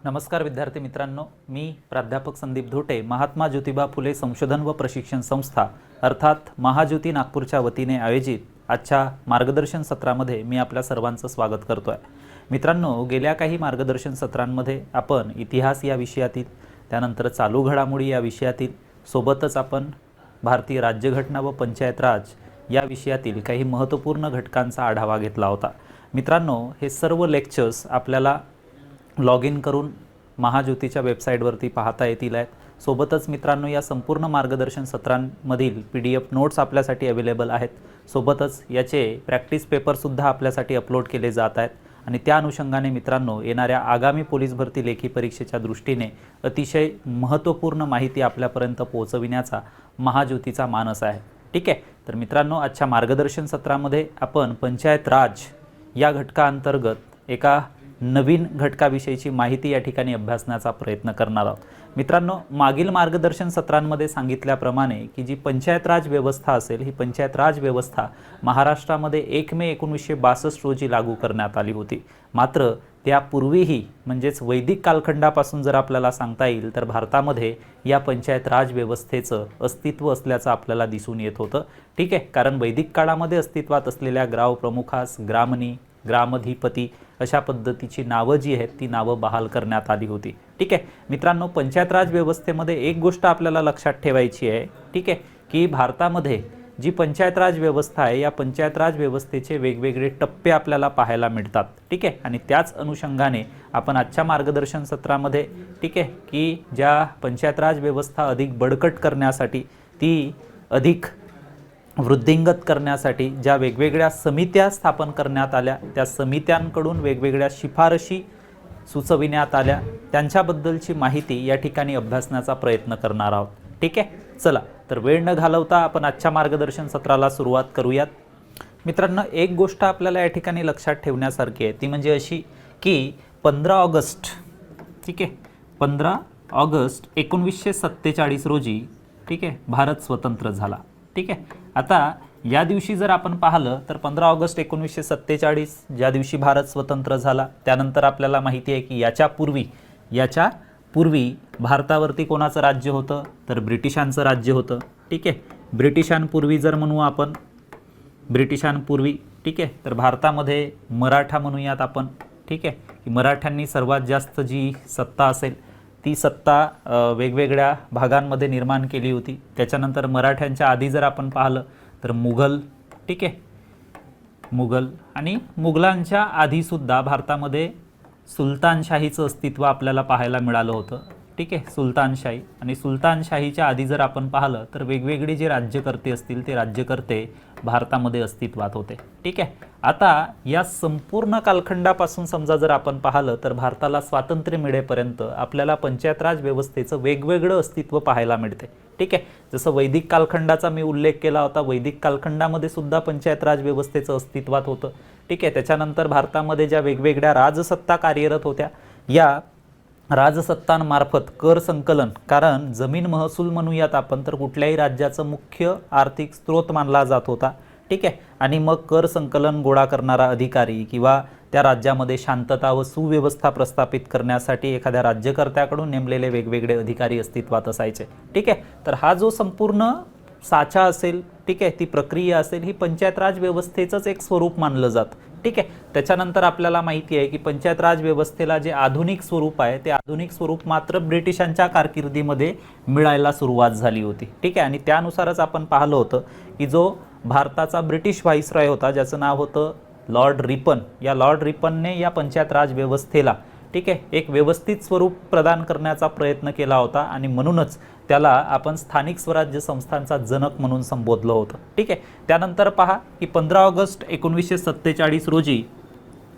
नमस्कार विद्यार्थी मित्रांनो, मी प्राध्यापक संदीप धोटे, महात्मा ज्योतिबा फुले संशोधन व प्रशिक्षण संस्था अर्थात महाज्योती नागपूरच्या वतीने आयोजित आजच्या मार्गदर्शन सत्रामध्ये मी आपल्या सर्वांचं स्वागत करतोय। मित्रांनो, गेल्या काही मार्गदर्शन सत्रांमध्ये आपण इतिहास या विषयातील, त्यानंतर चालू घडामोडी या विषयातील, सोबतच आपण भारतीय राज्यघटना व पंचायत राज या विषयातील काही महत्त्वपूर्ण घटकांचा आढावा घेतला होता। मित्रांनो, हे सर्व लेक्चर्स आपल्याला लॉग इन करून महाज्योतीच्या वेबसाईटवरती पाहता येतील आहेत। सोबतच मित्रांनो, या संपूर्ण मार्गदर्शन सत्रांमधील PDF नोट्स आपल्यासाठी अवेलेबल आहेत। सोबतच याचे प्रॅक्टिस पेपरसुद्धा आपल्यासाठी अपलोड केले जात आहेत आणि त्या अनुषंगाने मित्रांनो, येणाऱ्या आगामी पोलीस भरती लेखी परीक्षेच्या दृष्टीने अतिशय महत्त्वपूर्ण माहिती आपल्यापर्यंत पोहोचविण्याचा महाज्योतीचा मानस आहे। ठीक आहे, तर मित्रांनो, आजच्या मार्गदर्शन सत्रामध्ये आपण पंचायत राज या घटकाअंतर्गत एका नवीन घटकाविषयीची माहिती या ठिकाणी अभ्यासण्याचा प्रयत्न करणार आहोत। मित्रांनो, मागील मार्गदर्शन सत्रांमध्ये सांगितल्याप्रमाणे की जी पंचायत राज व्यवस्था असेल, ही पंचायत राज व्यवस्था महाराष्ट्रामध्ये 1 मे 1962 रोजी लागू करण्यात आली होती। मात्र त्यापूर्वीही म्हणजेच वैदिक कालखंडापासून जर आपल्याला सांगता येईल तर भारतामध्ये या पंचायत राज व्यवस्थेचं अस्तित्व असल्याचं आपल्याला दिसून येत होतं। ठीक आहे, कारण वैदिक काळामध्ये अस्तित्वात असलेल्या गावप्रमुखास ग्रामनी, ग्रामधिपती अशा पद्धतीची नावं जी आहेत ती नावं बहाल करण्यात आली होती। ठीक आहे मित्रांनो, पंचायत राज व्यवस्थेमध्ये एक गोष्ट आपल्याला लक्षात ठेवायची आहे, ठीक आहे, की भारतामध्ये जी पंचायत राज व्यवस्था आहे या पंचायत राज व्यवस्थेचे वेगवेगळे टप्पे आपल्याला पाहायला मिळतात। ठीक आहे, आणि त्याच अनुषंगाने आपण आजच्या मार्गदर्शन सत्रामध्ये ठीक आहे की ज्या पंचायत राज व्यवस्था अधिक बळकट करण्यासाठी, ती अधिक वृद्धिंगत करण्यासाठी ज्या वेगवेगळ्या समित्या स्थापन करण्यात आल्या, त्या समित्यांकडून वेगवेगळ्या शिफारशी सुचविण्यात आल्या, त्यांच्याबद्दलची माहिती या ठिकाणी अभ्यासण्याचा प्रयत्न करणार आहोत। ठीक आहे, चला तर वेळ न घालवता आपण आजच्या मार्गदर्शन सत्राला सुरुवात करूयात। मित्रांनो, एक गोष्ट आपल्याला या ठिकाणी लक्षात ठेवण्यासारखी आहे, ती म्हणजे अशी की 15 ऑगस्ट, ठीक आहे, 15 ऑगस्ट 1947 रोजी ठीक आहे भारत स्वतंत्र झाला। ठीक आहे, आता या दिवशी जर आपण पाहिलं तर 15 ऑगस्ट 1947 ज्या दिवशी भारत स्वतंत्र झाला, त्यानंतर आपल्याला माहिती आहे की याच्या पूर्वी भारतावरती कोणाचं राज्य होतं तर ब्रिटिशांचं राज्य होतं। ठीक आहे, ब्रिटिशांपूर्वी जर म्हणू आपण, ब्रिटिशांपूर्वी ठीक आहे तर भारतामध्ये मराठा म्हणूयात आपण। ठीक आहे, की मराठ्यांनी सर्वात जास्त जी सत्ता असेल ती सत्ता वेगवेगळ्या भागांमध्ये निर्माण केली होती। त्याच्यानंतर मराठ्यांच्या आधी जर आपण पाहिलं तर मुघल, ठीक आहे, मुघल आणि मुघलांच्या आधीसुद्धा भारतामध्ये सुलतानशाहीचं अस्तित्व आपल्याला पाहायला मिळालं होतं। ठीक आहे, सुलतानशाही, आणि सुलतानशाहीच्या आधी जर आपण पाहिलं तर वेगवेगळे जे राज्यकर्ते असतील ते राज्यकर्ते भारतामध्ये अस्तित्वात होते। ठीक आहे, आता या संपूर्ण कालखंडापासून समजा जर आपण पाहिलं तर भारताला स्वातंत्र्य मिळेपर्यंत आपल्याला पंचायत राज व्यवस्थेचं वेगवेगळं अस्तित्व पाहायला मिळते। ठीक आहे, जसं वैदिक कालखंडाचा मी उल्लेख केला होता, वैदिक कालखंडामध्ये सुद्धा पंचायत राज व्यवस्थेचं अस्तित्वात होतं। ठीक आहे, त्याच्यानंतर भारतामध्ये ज्या वेगवेगळ्या राजसत्ता कार्यरत होत्या, या राजसत्तांमार्फत कर संकलन, कारण जमीन महसूल म्हणूयात आपण तर कुठल्याही राज्याचं मुख्य आर्थिक स्रोत मानला जात होता। ठीक आहे, आणि मग कर संकलन गोळा करणारा अधिकारी किंवा त्या राज्यामध्ये शांतता व सुव्यवस्था प्रस्थापित करण्यासाठी एखाद्या राज्यकर्त्याकडून नेमलेले वेगवेगळे अधिकारी अस्तित्वात असायचे। ठीक आहे, तर हा जो संपूर्ण साचा असेल, ठीक आहे, ती प्रक्रिया असेल, ही पंचायत राज व्यवस्थेचंच एक स्वरूप मानलं जातं। ठीक आहे, त्याच्यानंतर आपल्याला माहिती आहे की पंचायत राज व्यवस्थेला जे आधुनिक स्वरूप आहे ते आधुनिक स्वरूप मात्र ब्रिटिशांच्या कारकिर्दीमध्ये मिळायला सुरुवात झाली होती। ठीक आहे, आणि त्यानुसारच आपण पाहिलं होतं की जो भारताचा ब्रिटिश व्हाईसरॉय होता, ज्याचं नाव होतं लॉर्ड रिपन, या लॉर्ड रिपनने या पंचायत राज व्यवस्थेला ठीक आहे एक व्यवस्थित स्वरूप प्रदान करण्याचा प्रयत्न केला होता आणि म्हणूनच त्याला आपण स्थानिक स्वराज्य संस्थांचा जनक म्हणून संबोधलं होतं। ठीक आहे, त्यानंतर पहा की 15 ऑगस्ट 1947 रोजी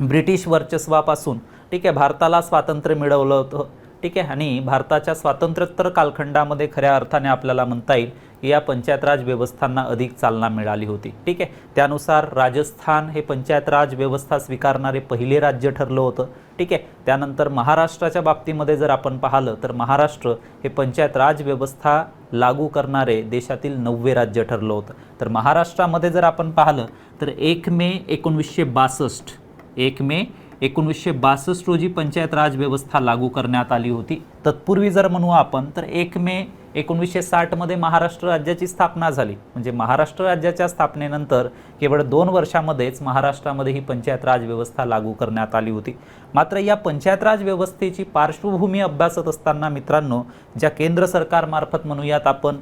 ब्रिटिश वर्चस्वापासून ठीक आहे भारताला स्वातंत्र्य मिळवलं होतं। ठीक आहे, आणि भारताच्या स्वातंत्र्योत्तर कालखंडामध्ये खऱ्या अर्थाने आपल्याला म्हणता येईल की या पंचायत राज व्यवस्थांना अधिक चालना मिळाली होती। ठीक आहे, त्यानुसार राजस्थान हे पंचायत राज व्यवस्था स्वीकारणारे पहिले राज्य ठरलं होतं। ठीक आहे, त्यानंतर महाराष्ट्राच्या बाबतीमध्ये जर आपण पाहिलं तर महाराष्ट्र हे पंचायत राज व्यवस्था लागू करणारे देशातील 9वे राज्य ठरलं होतं। तर महाराष्ट्रामध्ये जर आपण पाहिलं तर 1 मे 1962 1 मे 1962 रोजी पंचायत राज व्यवस्था लागू करण्यात आली होती। तत्पूर्वी जर म्हणू आपण तर 1 मे 1960 मध्ये महाराष्ट्र राज्याची स्थापना झाली। म्हणजे महाराष्ट्र राज्याच्या स्थापनेनंतर केवळ 2 वर्षामध्येच महाराष्ट्रामध्ये ही पंचायत राज व्यवस्था लागू करण्यात आली होती। मात्र या पंचायत राज व्यवस्थेची पार्श्वभूमी अभ्यासत असताना मित्रांनो, ज्या केंद्र सरकारमार्फत म्हणूयात आपण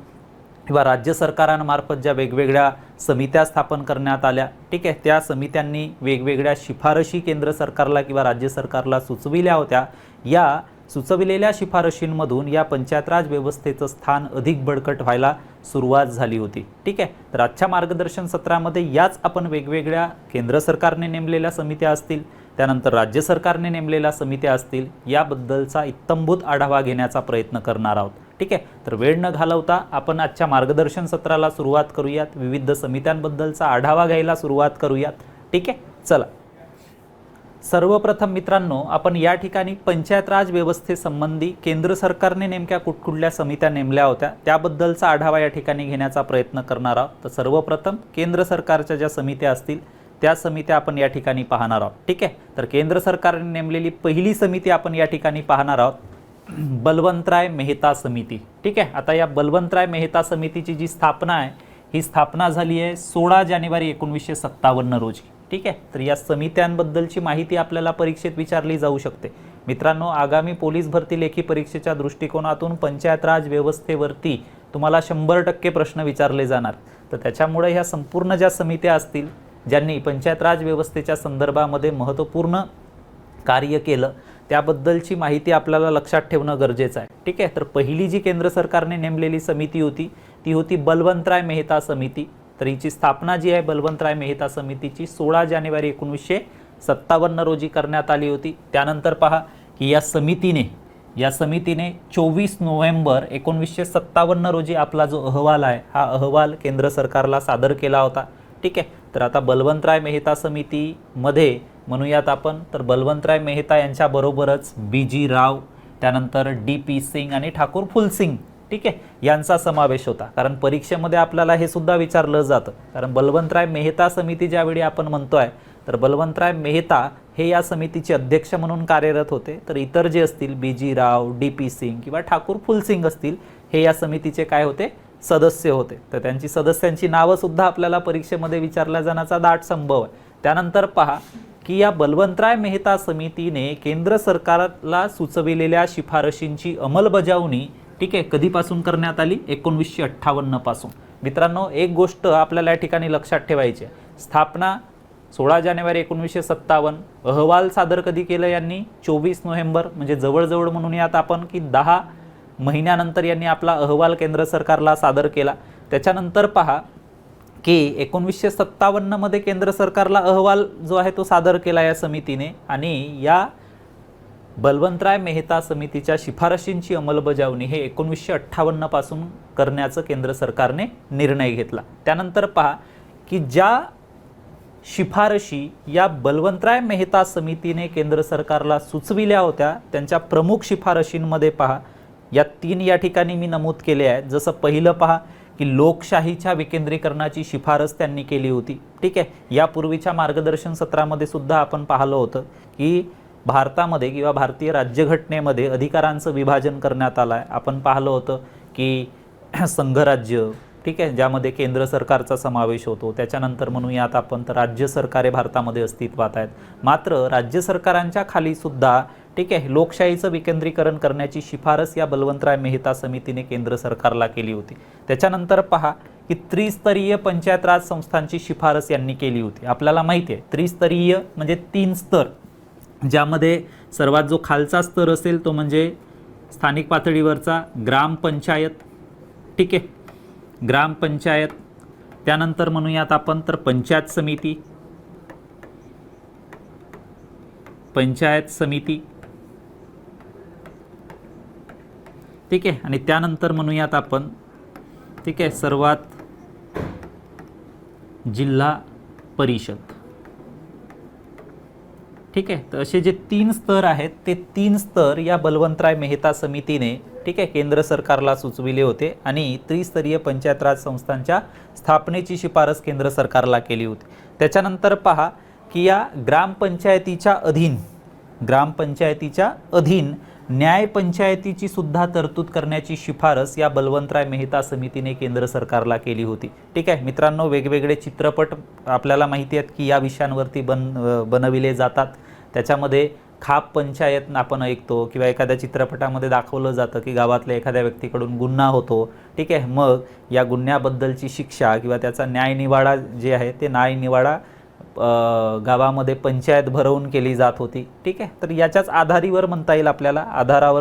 किंवा राज्य सरकारांमार्फत ज्या वेगवेगळ्या समित्या स्थापन करण्यात आल्या, ठीक आहे, त्या समित्यांनी वेगवेगळ्या शिफारशी केंद्र सरकारला किंवा राज्य सरकारला सुचविल्या होत्या। या सुचविलेल्या शिफारशींमधून या पंचायत राज व्यवस्थेचं स्थान अधिक बळकट व्हायला सुरुवात झाली होती। ठीक आहे, तर आजच्या मार्गदर्शन सत्रामध्ये याच आपण वेगवेगळ्या केंद्र सरकारने नेमलेल्या समित्या असतील, त्यानंतर राज्य सरकारने नेमलेल्या समित्या असतील, याबद्दलचा इत्थंभूत आढावा घेण्याचा प्रयत्न करणार आहोत। ठीक आहे, तर वेळ न घालवता आपण आजच्या मार्गदर्शन सत्राला सुरुवात करूयात। विविध समित्यांबद्दलचा आढावा घ्यायला सुरुवात करूयात। ठीक आहे, चला सर्वप्रथम मित्रांनो, आपण या ठिकाणी पंचायत राज व्यवस्थेसंबंधी केंद्र सरकारने नेमक्या कुठकुठल्या समित्या नेमल्या होत्या त्याबद्दलचा आढावा या ठिकाणी घेण्याचा प्रयत्न करणार आहोत। तर सर्वप्रथम केंद्र सरकारच्या ज्या समित्या असतील त्या समित्या आपण या ठिकाणी पाहणार आहोत। ठीक आहे, तर केंद्र सरकारने नेमलेली पहिली समिती आपण या ठिकाणी पाहणार आहोत, बलवंतराय मेहता समिती। ठीक आहे, आता या बलवंतराय मेहता समितीची जी स्थापना आहे ही स्थापना झाली आहे 16 जानेवारी 1957 रोजी। ठीक आहे, तर या समित्यांबद्दलची माहिती आपल्याला परीक्षेत विचारली जाऊ शकते। मित्रांनो, आगामी पोलीस भरती लेखी परीक्षेच्या दृष्टिकोनातून पंचायत राज व्यवस्थेवरती तुम्हाला 100% प्रश्न विचारले जाणार। तर त्याच्यामुळे ह्या संपूर्ण ज्या समित्या असतील ज्यांनी पंचायत राज व्यवस्थेच्या संदर्भामध्ये महत्त्वपूर्ण कार्य केलं त्याबद्दलची माहिती आपल्याला लक्षात ठेवणं गरजेचं आहे। ठीक आहे, तर पहिली जी केंद्र सरकारने नेमलेली समिती होती ती होती बलवंतराय मेहता समिती। तर हिची स्थापना जी आहे बलवंतराय मेहता समितीची 16 जानेवारी 1957 रोजी करण्यात आली होती। त्यानंतर पहा की या समितीने 24 नोव्हेंबर 1957 रोजी आपला जो अहवाल आहे हा अहवाल केंद्र सरकारला सादर केला होता। ठीक आहे, तर आता बलवंतराय मेहता समितीमध्ये म्हणूयात आपण तर बलवंतराय मेहता यांच्याबरोबरच BG राव, त्यानंतर DP सिंग आणि ठाकूर फुलसिंग, ठीक आहे, यांचा समावेश होता। कारण परीक्षेमध्ये आपल्याला हे सुद्धा विचारलं जातं। कारण बलवंतराय मेहता समिती ज्यावेळी आपण म्हणतोय तर बलवंतराय मेहता हे या समितीचे अध्यक्ष म्हणून कार्यरत होते। तर इतर जे असतील BG राव, DP सिंग किंवा ठाकूर फुलसिंग असतील हे या समितीचे काय होते, सदस्य होते। तर त्यांची सदस्यांची नावं सुद्धा आपल्याला परीक्षेमध्ये विचारल्या जाण्याचा दाट संभव आहे। त्यानंतर पहा की या बलवंतराय मेहता समितीने केंद्र सरकारला सुचविलेल्या शिफारशींची अंमलबजावणी ठीक आहे कधीपासून करण्यात आली, 1958 पासून। मित्रांनो, एक गोष्ट आपल्याला या ठिकाणी लक्षात ठेवायची आहे, स्थापना 16 जानेवारी 1957, अहवाल सादर कधी केलं यांनी, 24 नोव्हेंबर, म्हणजे जवळजवळ म्हणूयात आपण की 10 महिन्यानंतर यांनी आपला अहवाल केंद्र सरकारला सादर केला। त्याच्यानंतर पहा की 1957 मध्ये केंद्र सरकारला अहवाल जो आहे तो सादर केला या समितीने आणि या बलवंतराय मेहता समितीच्या शिफारशींची अंमलबजावणी हे 1958 पासून करण्याचं केंद्र सरकारने निर्णय घेतला। त्यानंतर पहा की ज्या शिफारशी या बलवंतराय मेहता समितीने केंद्र सरकारला सुचविल्या होत्या त्यांच्या प्रमुख शिफारशींमध्ये पहा या 3 या ठिकाणी मी नमूद केले आहेत। जसं पहिलं पहा की लोकशाहीच्या विकेंद्रीकरणाची शिफारस त्यांनी केली होती। ठीक आहे, यापूर्वीच्या मार्गदर्शन सत्रामध्ये सुद्धा आपण पाहिलं होतं की भारतामध्ये किंवा भारतीय राज्यघटनेमध्ये अधिकारांचं विभाजन करण्यात आलं आहे। आपण पाहिलं होतं की संघराज्य, ठीक आहे, ज्यामध्ये केंद्र सरकारचा समावेश होतो। त्याच्यानंतर म्हणूयात आपण तर राज्य सरकारे भारतामध्ये अस्तित्वात आहेत, मात्र राज्य सरकारांच्या खाली सुद्धा ठीक आहे लोकशाहीचं विकेंद्रीकरण करण्याची शिफारस या बलवंतराय मेहता समितीने केंद्र सरकारला केली होती। त्याच्यानंतर पहा की त्रिस्तरीय पंचायत राज संस्थांची शिफारस यांनी केली होती। आपल्याला माहिती आहे त्रिस्तरीय म्हणजे 3 स्तर, ज्यामध्ये सर्वात जो खालचा स्तर असेल तो म्हणजे स्थानिक पातळीवरचा ग्रामपंचायत, ठीक आहे, ग्रामपंचायत, त्यानंतर म्हणूयात आपण तर पंचायत समिती, ठीक आहे, आणि त्यानंतर म्हणूयात आपण ठीक आहे सर्वात जिल्हा परिषद। ठीक आहे, तर असे जे 3 स्तर आहेत ते 3 स्तर या बलवंतराय मेहता समितीने ठीक आहे केंद्र सरकारला सुचविले होते आणि त्रिस्तरीय पंचायत राज संस्थांच्या स्थापनेची शिफारस केंद्र सरकारला केली होती। त्याच्यानंतर पहा की या ग्रामपंचायतीच्या अधीन न्यायपंचायतीची सुद्धा तरतूद करण्याची शिफारस या बलवंतराय मेहता समितीने केंद्र सरकारला केली होती। ठीक आहे मित्रांनो, वेगवेगळे चित्रपट आपल्याला माहिती आहेत की या विषयांवरती बनविले जातात। त्याच्यामध्ये खाप पंचायत आपण ऐकतो किंवा एखाद्या चित्रपटामध्ये दाखवलं जातं की गावातल्या एखाद्या व्यक्तीकडून गुन्हा होतो। ठीक आहे, मग या गुन्ह्याबद्दलची शिक्षा किंवा त्याचा न्यायनिवाडा जे आहे ते न्यायनिवाडा गावामध्ये पंचायत भरवून केली जात होती। ठीक आहे, तर याच्याच आधारावर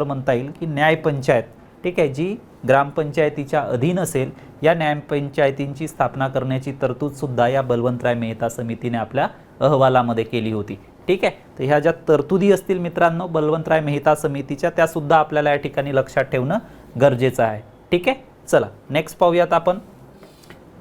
म्हणता येईल की न्यायपंचायत, ठीक आहे, जी ग्रामपंचायतीच्या अधीन असेल या न्यायपंचायतींची स्थापना करण्याची तरतूद सुद्धा या बलवंतराय मेहता समितीने आपल्या अहवालामध्ये केली होती। ठीक आहे, तर ह्या ज्या तरतुदी असतील मित्रांनो बलवंतराय मेहता समितीच्या, त्या सुद्धा आपल्याला या ठिकाणी लक्षात ठेवणं गरजेचं आहे। ठीक आहे, चला नेक्स्ट पाहूयात आपण।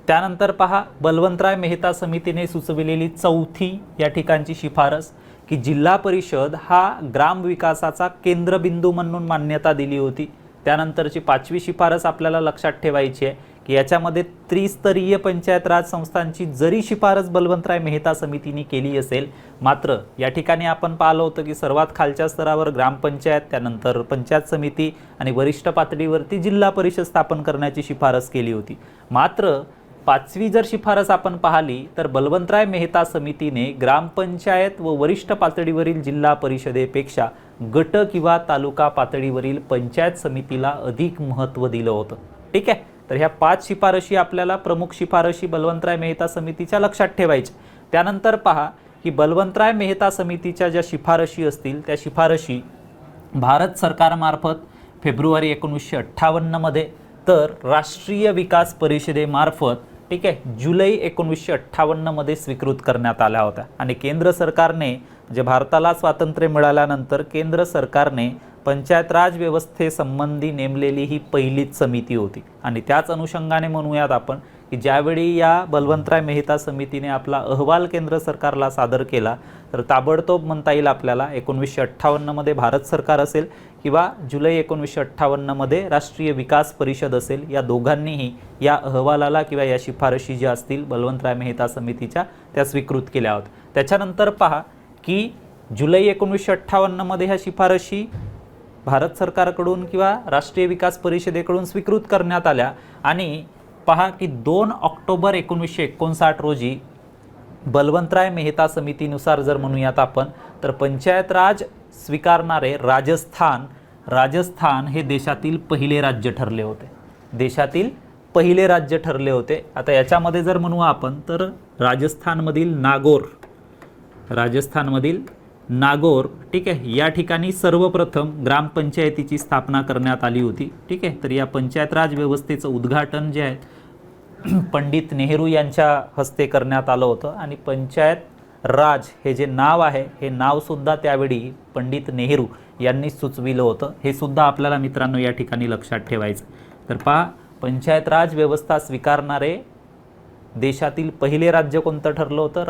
त्यानंतर पहा, बलवंतराय मेहता समितीने सुचविलेली चौथी या ठिकाणची शिफारस की जिल्हा परिषद हा ग्रामविकासाचा केंद्रबिंदू म्हणून मान्यता दिली होती। त्यानंतरची पाचवी शिफारस आपल्याला लक्षात ठेवायची आहे की याच्यामध्ये त्रिस्तरीय पंचायत राज संस्थांची जरी शिफारस बलवंतराय मेहता समितीने केली असेल, मात्र या ठिकाणी आपण पाहिलं होतं की सर्वात खालच्या स्तरावर ग्रामपंचायत, त्यानंतर पंचायत समिती आणि वरिष्ठ पातळीवरती जिल्हा परिषद स्थापन करण्याची शिफारस केली होती। मात्र पाचवी जर शिफारस आपण पाहिली तर बलवंतराय मेहता समितीने ग्रामपंचायत व वरिष्ठ पातळीवरील जिल्हा परिषदेपेक्षा गट किंवा तालुका पातळीवरील पंचायत समितीला अधिक महत्त्व दिलं होतं। ठीक आहे, तर ह्या 5 शिफारशी आपल्याला प्रमुख शिफारशी बलवंतराय मेहता समितीच्या लक्षात ठेवायच्या। त्यानंतर पहा की बलवंतराय मेहता समितीच्या ज्या शिफारशी असतील त्या शिफारशी भारत सरकारमार्फत फेब्रुवारी 1958 मध्ये, तर राष्ट्रीय विकास परिषदेमार्फत ठीक आहे जुलै 1958 मध्ये स्वीकृत करण्यात आल्या होत्या। आणि केंद्र सरकारने जे भारताला स्वातंत्र्य मिळाल्यानंतर केंद्र सरकारने पंचायत राज व्यवस्थेसंबंधी नेमलेली ही पहिलीच समिती होती। आणि त्याच अनुषंगाने म्हणूयात आपण की ज्यावेळी या बलवंतराय मेहता समितीने आपला अहवाल केंद्र सरकारला सादर केला, तर ताबडतोब म्हणता येईल आपल्याला 1958 मध्ये भारत सरकार असेल किंवा जुलै 1958 मध्ये राष्ट्रीय विकास परिषद असेल, या दोघांनीही या अहवालाला किंवा या शिफारशी ज्या असतील बलवंतराय मेहता समितीच्या त्या स्वीकृत केल्या होत्या। त्याच्यानंतर पहा की जुलै 1958 मध्ये ह्या शिफारशी भारत सरकारकडून किंवा राष्ट्रीय विकास परिषदेकडून स्वीकृत करण्यात आल्या। आणि पहा की 2 ऑक्टोबर 1959 रोजी बलवंतराय मेहता समितीनुसार जर म्हणूयात आपण तर पंचायत राज स्वीकारणारे राजस्थान हे देशातील पहिले राज्य ठरले होते। आता याच्यामध्ये जर म्हणू आपण तर राजस्थानमधील नागौर ठीक आहे या ठिकाणी सर्वप्रथम ग्रामपंचायतीची स्थापना करण्यात आली होती। ठीक आहे, तर या पंचायत राज व्यवस्थेचं उद्घाटन जे आहे पंडित नेहरू यांच्या हस्ते करण्यात आलं होतं। आणि पंचायत राज हे जे नाव आहे हे नाव सुद्धा त्यावेळी पंडित नेहरू यांनी सुचविलं होतं। हे सुद्धा आपल्याला मित्रांनो या ठिकाणी लक्षात ठेवायचं। तर पहा, पंचायत राज व्यवस्था स्वीकारणारे देशातील पहिले राज्य कोणतं ठरलं होतं?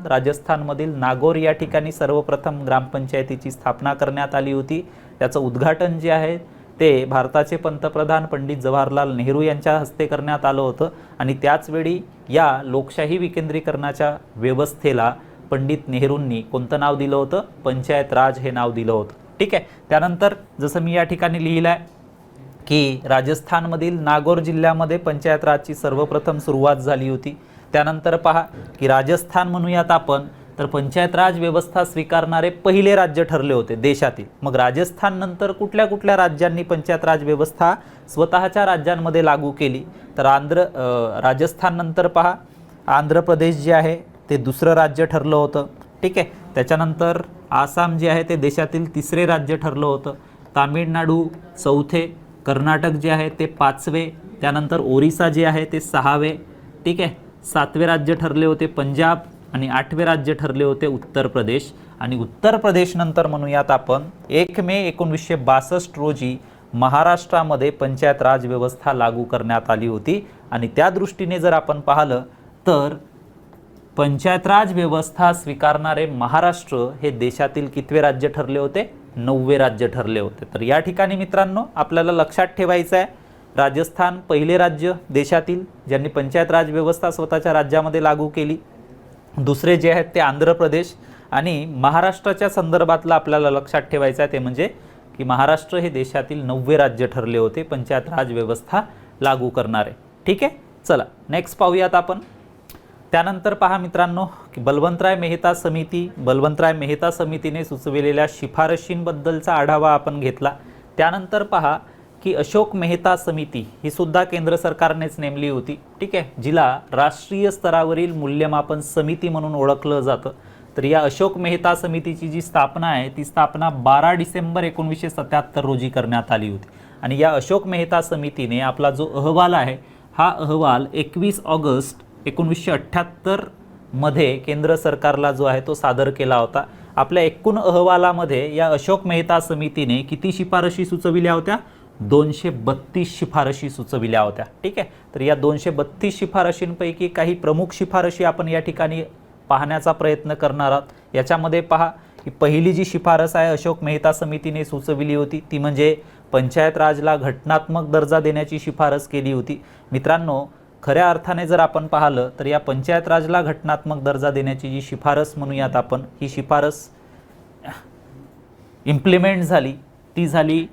राजस्थानमधील नागौर या ठिकाणी सर्वप्रथम ग्रामपंचायतीची स्थापना करण्यात आली होती। त्याचं उद्घाटन जे आहे ते भारताचे पंतप्रधान पंडित जवाहरलाल नेहरू यांच्या हस्ते करण्यात आलं होतं। आणि त्याच वेळी या लोकशाही विकेंद्रीकरणाच्या व्यवस्थेला पंडित नेहरूंनी कोणतं नाव दिलं होतं? पंचायत राज हे नाव दिलं होतं। ठीक आहे, त्यानंतर जसं मी या ठिकाणी लिहिलं आहे की राजस्थानमधील नागौर जिल्ह्यामध्ये पंचायत राजची सर्वप्रथम सुरुवात झाली होती। त्यानंतर पहा की राजस्थान म्हणूयात आपण तर पंचायत राज व्यवस्था स्वीकारणारे पहिले राज्य ठरले होते देशातील। मग राजस्थान नंतर कुठल्या राज्यांनी पंचायत राज व्यवस्था स्वतःच्या राज्यांमध्ये लागू केली? तर राजस्थान नंतर पहा आंध्र प्रदेश जे आहे ते दुसरं राज्य ठरलं होतं। ठीक आहे, त्याच्यानंतर आसाम जे आहे ते देशातील तिसरे राज्य ठरलं होतं, तामिळनाडू चौथे, कर्नाटक जे आहे ते 5वे, त्यानंतर ओरिसा जे आहे ते 6वे। ठीक आहे, 7वे राज्य ठरले होते पंजाब आणि 8वे राज्य ठरले होते उत्तर प्रदेश। आणि उत्तर प्रदेश नंतर म्हणूयात आपण 1 मे 1962 रोजी महाराष्ट्रामध्ये पंचायत राज व्यवस्था लागू करण्यात आली होती। आणि त्या दृष्टीने जर आपण पाहिलं तर पंचायत राज व्यवस्था स्वीकारणारे महाराष्ट्र हे देशातील कितवे राज्य ठरले होते? 9वे राज्य ठरले होते। तर या ठिकाणी मित्रांनो आपल्याला लक्षात ठेवायचं आहे, राजस्थान पहिले राज्य देशातील ज्यांनी पंचायत राज व्यवस्था स्वतःच्या राज्यामध्ये लागू केली। दुसरे जे आहेत ते आंध्र प्रदेश आणि महाराष्ट्राच्या संदर्भातलं आपल्याला लक्षात ठेवायचं आहे ते म्हणजे की महाराष्ट्र हे देशातील 9वे राज्य ठरले होते पंचायत राज व्यवस्था लागू करणारे। ठीक आहे, चला नेक्स्ट पाहूयात आपण। त्यानंतर पहा मित्रांनो की बलवंतराय मेहता समितीने सुचविलेल्या शिफारशींबद्दलचा आढावा आपण घेतला। त्यानंतर पहा की अशोक मेहता समिती ही सुद्धा केंद्र सरकारनेच नेमली होती। ठीक आहे, जिला राष्ट्रीय स्तरावरील मूल्यमापन समिती म्हणून ओळखलं जातं। तर या अशोक मेहता समितीची जी स्थापना आहे ती स्थापना 12 डिसेंबर 1977 रोजी करण्यात आली होती आणि या अशोक मेहता समितीने आपला जो अहवाल आहे हा अहवाल 21 ऑगस्ट 1978 मध्ये केंद्र सरकारला जो आहे तो सादर केला होता। आपल्या एकूण अहवालामध्ये या अशोक मेहता समितीने किती शिफारशी सुचविल्या होत्या? 232 शिफारशी सुचविल्या होत्या। ठीक आहे, तर या 232 शिफारशींपैकी काही प्रमुख शिफारशी आपण या ठिकाणी पाहण्याचा प्रयत्न करणार आहोत। याच्यामध्ये पहा की पहिली जी शिफारस आहे अशोक मेहता समितीने सुचविली होती ती म्हणजे पंचायत राजला घटनात्मक दर्जा देण्याची शिफारस केली होती। मित्रांनो, खऱ्या अर्थाने जर आपण पाहिलं तर या पंचायत राजला घटनात्मक दर्जा देण्याची जी शिफारस म्हणूयात आपण, ही शिफारस इम्प्लिमेंट झाली ती झाली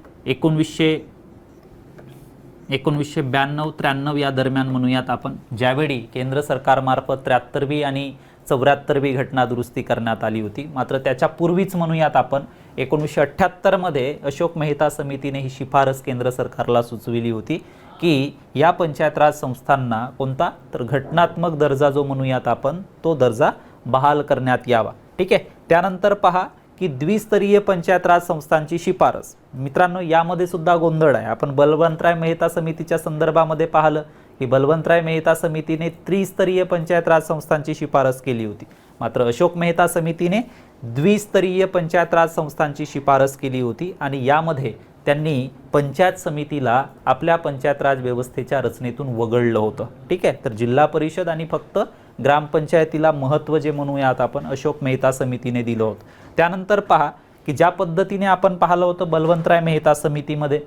1992-93 या दरम्यान म्हणूयात आपण, ज्यावेळी केंद्र सरकारमार्फत 73वी आणि 74वी घटना दुरुस्ती करण्यात आली होती। मात्र त्याच्या पूर्वीच म्हणूयात आपण 1978 मध्ये अशोक मेहता समितीने ही शिफारस केंद्र सरकारला सुचविली होती की या पंचायत राज संस्थांना कोणता तर घटनात्मक दर्जा जो म्हणूयात आपण तो दर्जा बहाल करण्यात यावा। ठीक आहे, त्यानंतर पहा की द्विस्तरीय पंचायत राज संस्थांची शिफारस। मित्रांनो, यामध्ये सुद्धा गोंधळ आहे। आपण बलवंतराय मेहता समितीच्या संदर्भामध्ये पाहिलं की बलवंतराय मेहता समितीने त्रिस्तरीय पंचायत राज संस्थांची शिफारस केली होती, मात्र अशोक मेहता समितीने द्विस्तरीय पंचायत राज संस्थांची शिफारस केली होती आणि यामध्ये त्यांनी पंचायत समितीला आपल्या पंचायत राज व्यवस्थेच्या रचनेतून वगळलं होतं। ठीक आहे, तर जिल्हा परिषद आणि फक्त ग्रामपंचायतीला महत्त्व जे म्हणूयात आपण अशोक मेहता समितीने दिलं होतं। त्यानंतर पहा की ज्या पद्धतीने आपण पाहिलं होतं बलवंतराय मेहता समितीमध्ये,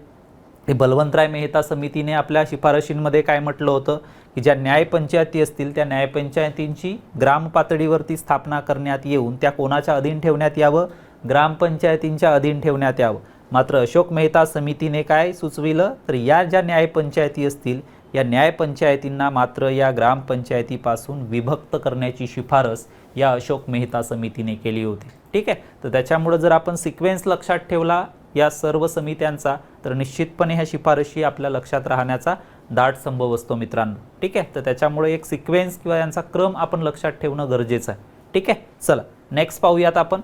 बलवंतराय मेहता समितीने आपल्या शिफारशींमध्ये काय म्हटलं होतं की ज्या न्यायपंचायती असतील त्या न्यायपंचायतींची ग्राम पातळीवरती स्थापना करण्यात येऊन त्या कोणाच्या अधीन ठेवण्यात यावं? ग्रामपंचायतींच्या अधीन ठेवण्यात यावं। मात्र अशोक मेहता समितीने काय सुचविलं तर या ज्या न्यायपंचायती असतील या न्यायपंचायतींना मात्र या ग्रामपंचायतीपासून विभक्त करण्याची शिफारस या अशोक मेहता समितीने केली होती। ठीक आहे, तर त्याच्यामुळे जर आपण सिक्वेन्स लक्षात ठेवला या सर्व समित्यांचा तर निश्चितपणे ह्या शिफारशी आपल्या लक्षात राहण्याचा दाट संभव असतो मित्रांनो। ठीक आहे, तर त्याच्यामुळे एक सिक्वेन्स किंवा यांचा क्रम आपण लक्षात ठेवणं गरजेचं आहे। ठीक आहे, चला नेक्स्ट पाहूयात आपण।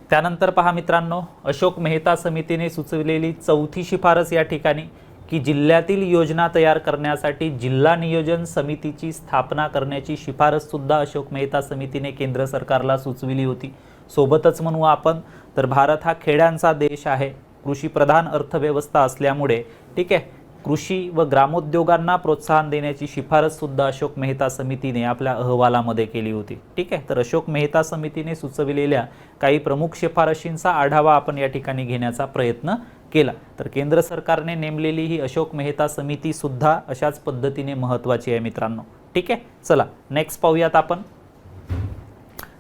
त्यानंतर पहा मित्रांनो, अशोक मेहता समितीने सुचविलेली चौथी शिफारस या ठिकाणी की जिल्ह्यातील योजना तयार करण्यासाठी जिल्हा नियोजन समितीची स्थापना करण्याची शिफारस सुद्धा अशोक मेहता समितीने केंद्र सरकारला सुचविली होती। सोबतच म्हणू आपण तर भारत हा खेड्यांचा देश आहे, कृषी प्रधान अर्थव्यवस्था असल्यामुळे ठीक आहे कृषी व ग्रामोद्योगांना प्रोत्साहन देण्याची शिफारस सुद्धा अशोक मेहता समितीने आपल्या अहवालामध्ये केली होती। ठीक आहे, तर अशोक मेहता समितीने सुचविलेल्या काही प्रमुख शिफारशींचा आढावा आपण या ठिकाणी घेण्याचा प्रयत्न केला। तर केंद्र सरकारने नेमलेली ही अशोक मेहता समिती सुद्धा अशाच पद्धतीने महत्त्वाची आहे मित्रांनो। ठीक आहे, चला नेक्स्ट पाहूयात आपण।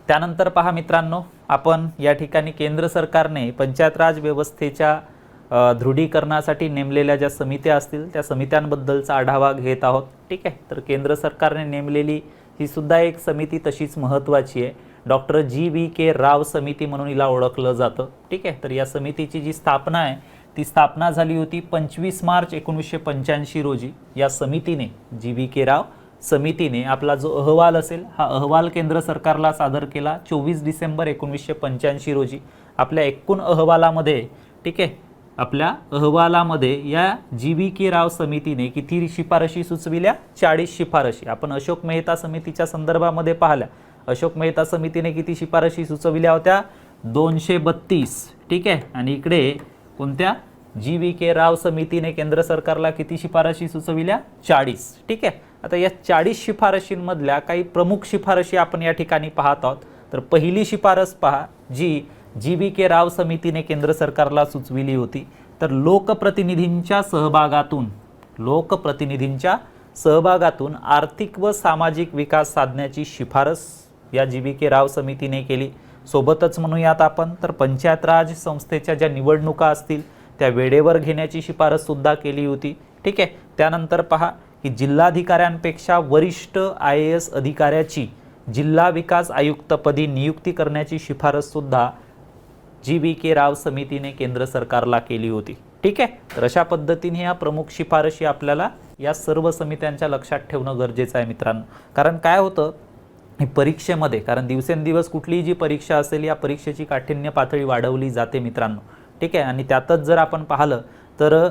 त्यानंतर पहा मित्रांनो, आपण या ठिकाणी केंद्र सरकारने पंचायत राज व्यवस्थेच्या दृढीकरणासाठी नेमलेल्या ज्या समित्या असतील त्या समित्यांबद्दलचा आढावा घेत आहोत। ठीक आहे, तर केंद्र सरकारने नेमलेली ही सुद्धा एक समिती तशीच महत्त्वाची आहे। डॉक्टर GVK राव समिती म्हणून हिला ओळखलं जातं। ठीक आहे, तर या समितीची जी स्थापना आहे ती स्थापना झाली होती 25 मार्च 1985 रोजी। या समितीने GVK राव समितीने आपला जो अहवाल असेल हा अहवाल केंद्र सरकारला सादर केला 24 डिसेंबर 1985 रोजी। आपल्या एकूण अहवालामध्ये ठीक आहे आपल्या अहवालामध्ये या GVK राव समितीने किती शिफारशी सुचविल्या? 40 शिफारशी। आपण अशोक मेहता समितीच्या संदर्भामध्ये पाहिल्या, अशोक मेहता समितीने किती शिफारशी सुचविल्या होत्या? 232। ठीक आहे, आणि इकडे कोणत्या GVK राव समितीने केंद्र सरकारला किती शिफारशी सुचविल्या? 40। ठीक आहे, आता या 40 शिफारशींमधल्या काही प्रमुख शिफारशी आपण या ठिकाणी पाहत आहोत। तर पहिली शिफारस पहा जी GVK राव समितीने केंद्र सरकारला सुचविली होती, तर लोकप्रतिनिधींच्या सहभागातून आर्थिक व सामाजिक विकास साधण्याची शिफारस या जी.व्ही.के. राव समितीने केली. सोबतच म्हणूयात आपण तर पंचायत राज संस्थेच्या ज्या निवडणुका असतील त्या वेळेवर घेण्याची शिफारस सुद्धा केली होती. ठीक आहे. त्यानंतर पहा की जिल्हाधिकाऱ्यांपेक्षा वरिष्ठ IAS अधिकाऱ्याची जिल्हा विकास आयुक्तपदी नियुक्ती करण्याची शिफारस सुद्धा जी.व्ही.के. राव समितीने केंद्र सरकारला केली होती. ठीक आहे. तर अशा पद्धतीने या प्रमुख शिफारशी आपल्याला या सर्व समित्यांच्या लक्षात ठेवणं गरजेचं आहे मित्रांनो. कारण काय होतं परीक्षेमध्ये, कारण दिवसेंदिवस कुठलीही जी परीक्षा असेल या परीक्षेची काठिण्य पातळी वाढवली जाते मित्रांनो. ठीक आहे. आणि त्यातच जर आपण पाहिलं तर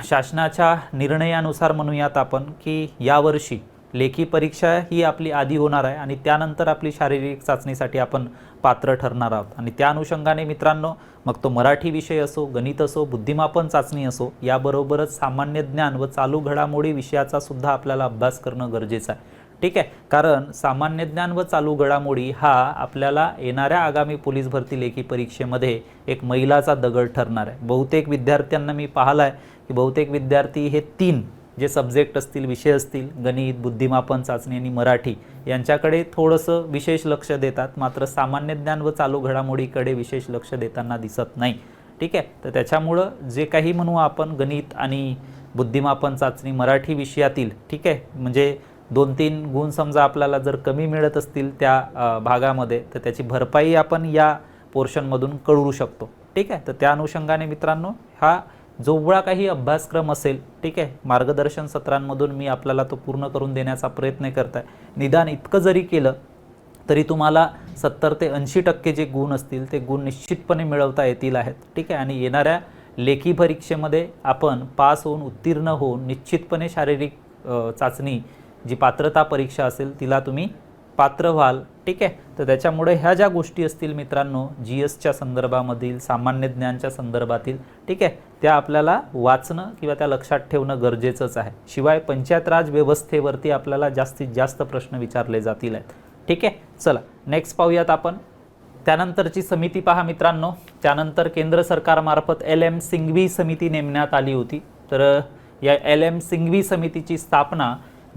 शासनाच्या निर्णयानुसार म्हणूयात आपण की यावर्षी लेखी परीक्षा ही आपली आधी होणार आहे आणि त्यानंतर आपली शारीरिक चाचणीसाठी आपण पात्र ठरणार आहोत. आणि त्या अनुषंगाने मित्रांनो मग तो मराठी विषय असो, गणित असो, बुद्धिमापन चाचणी असो, याबरोबरच सामान्य ज्ञान व चालू घडामोडी विषयाचा सुद्धा आपल्याला अभ्यास करणं गरजेचं आहे. ठीक आहे. कारण सामान्य ज्ञान व चालू घडामोडी हा आपल्याला येणाऱ्या आगामी पोलीस भरती लेखी परीक्षेमध्ये एक मैलाचा दगड ठरणार आहे. बहुतेक विद्यार्थ्यांना मी पाहिलं आहे की बहुतेक विद्यार्थी हे 3 जे सब्जेक्ट असतील, विषय असतील, गणित, बुद्धिमापन चाचणी आणि मराठी यांच्याकडे थोडंसं विशेष लक्ष देतात, मात्र सामान्य ज्ञान व चालू घडामोडीकडे विशेष लक्ष देताना दिसत नाही. ठीक आहे. तर त्याच्यामुळं जे काही म्हणू आपण गणित आणि बुद्धिमापन चाचणी मराठी विषयातील, ठीक आहे, म्हणजे 2-3 गुण समजा आपल्याला जर कमी मिळत असतील त्या भागामध्ये तर त्याची भरपाई आपण या पोर्शनमधून करू शकतो. ठीक आहे. तर त्या अनुषंगाने मित्रांनो हा जेवढा काही अभ्यासक्रम असेल, ठीक आहे, मार्गदर्शन सत्रांमधून मी आपल्याला तो पूर्ण करून देण्याचा प्रयत्न करत आहे. निदान इतकं जरी केलं तरी तुम्हाला 70 ते 80% जे गुण असतील ते गुण निश्चितपणे मिळवता येतील आहेत. ठीक आहे. आणि येणाऱ्या लेखी परीक्षेमध्ये आपण पास होऊन उत्तीर्ण होऊन निश्चितपणे शारीरिक चाचणी जी पात्रता परीक्षा असेल तिला तुम्ही पात्र व्हाल. ठीक आहे. तर त्याच्यामुळे ह्या ज्या गोष्टी असतील मित्रांनो GSच्या संदर्भामधील, सामान्य ज्ञानच्या संदर्भातील, ठीक आहे, त्या आपल्याला वाचणं किंवा त्या लक्षात ठेवणं गरजेचंच आहे. शिवाय पंचायत राज व्यवस्थेवरती आपल्याला जास्तीत जास्त प्रश्न विचारले जातील आहेत. ठीक आहे. चला नेक्स्ट पाहूयात आपण. त्यानंतरची समिती पहा मित्रांनो. त्यानंतर केंद्र सरकारमार्फत LM सिंघवी समिती नेमण्यात आली होती. तर या LM सिंघवी समितीची स्थापना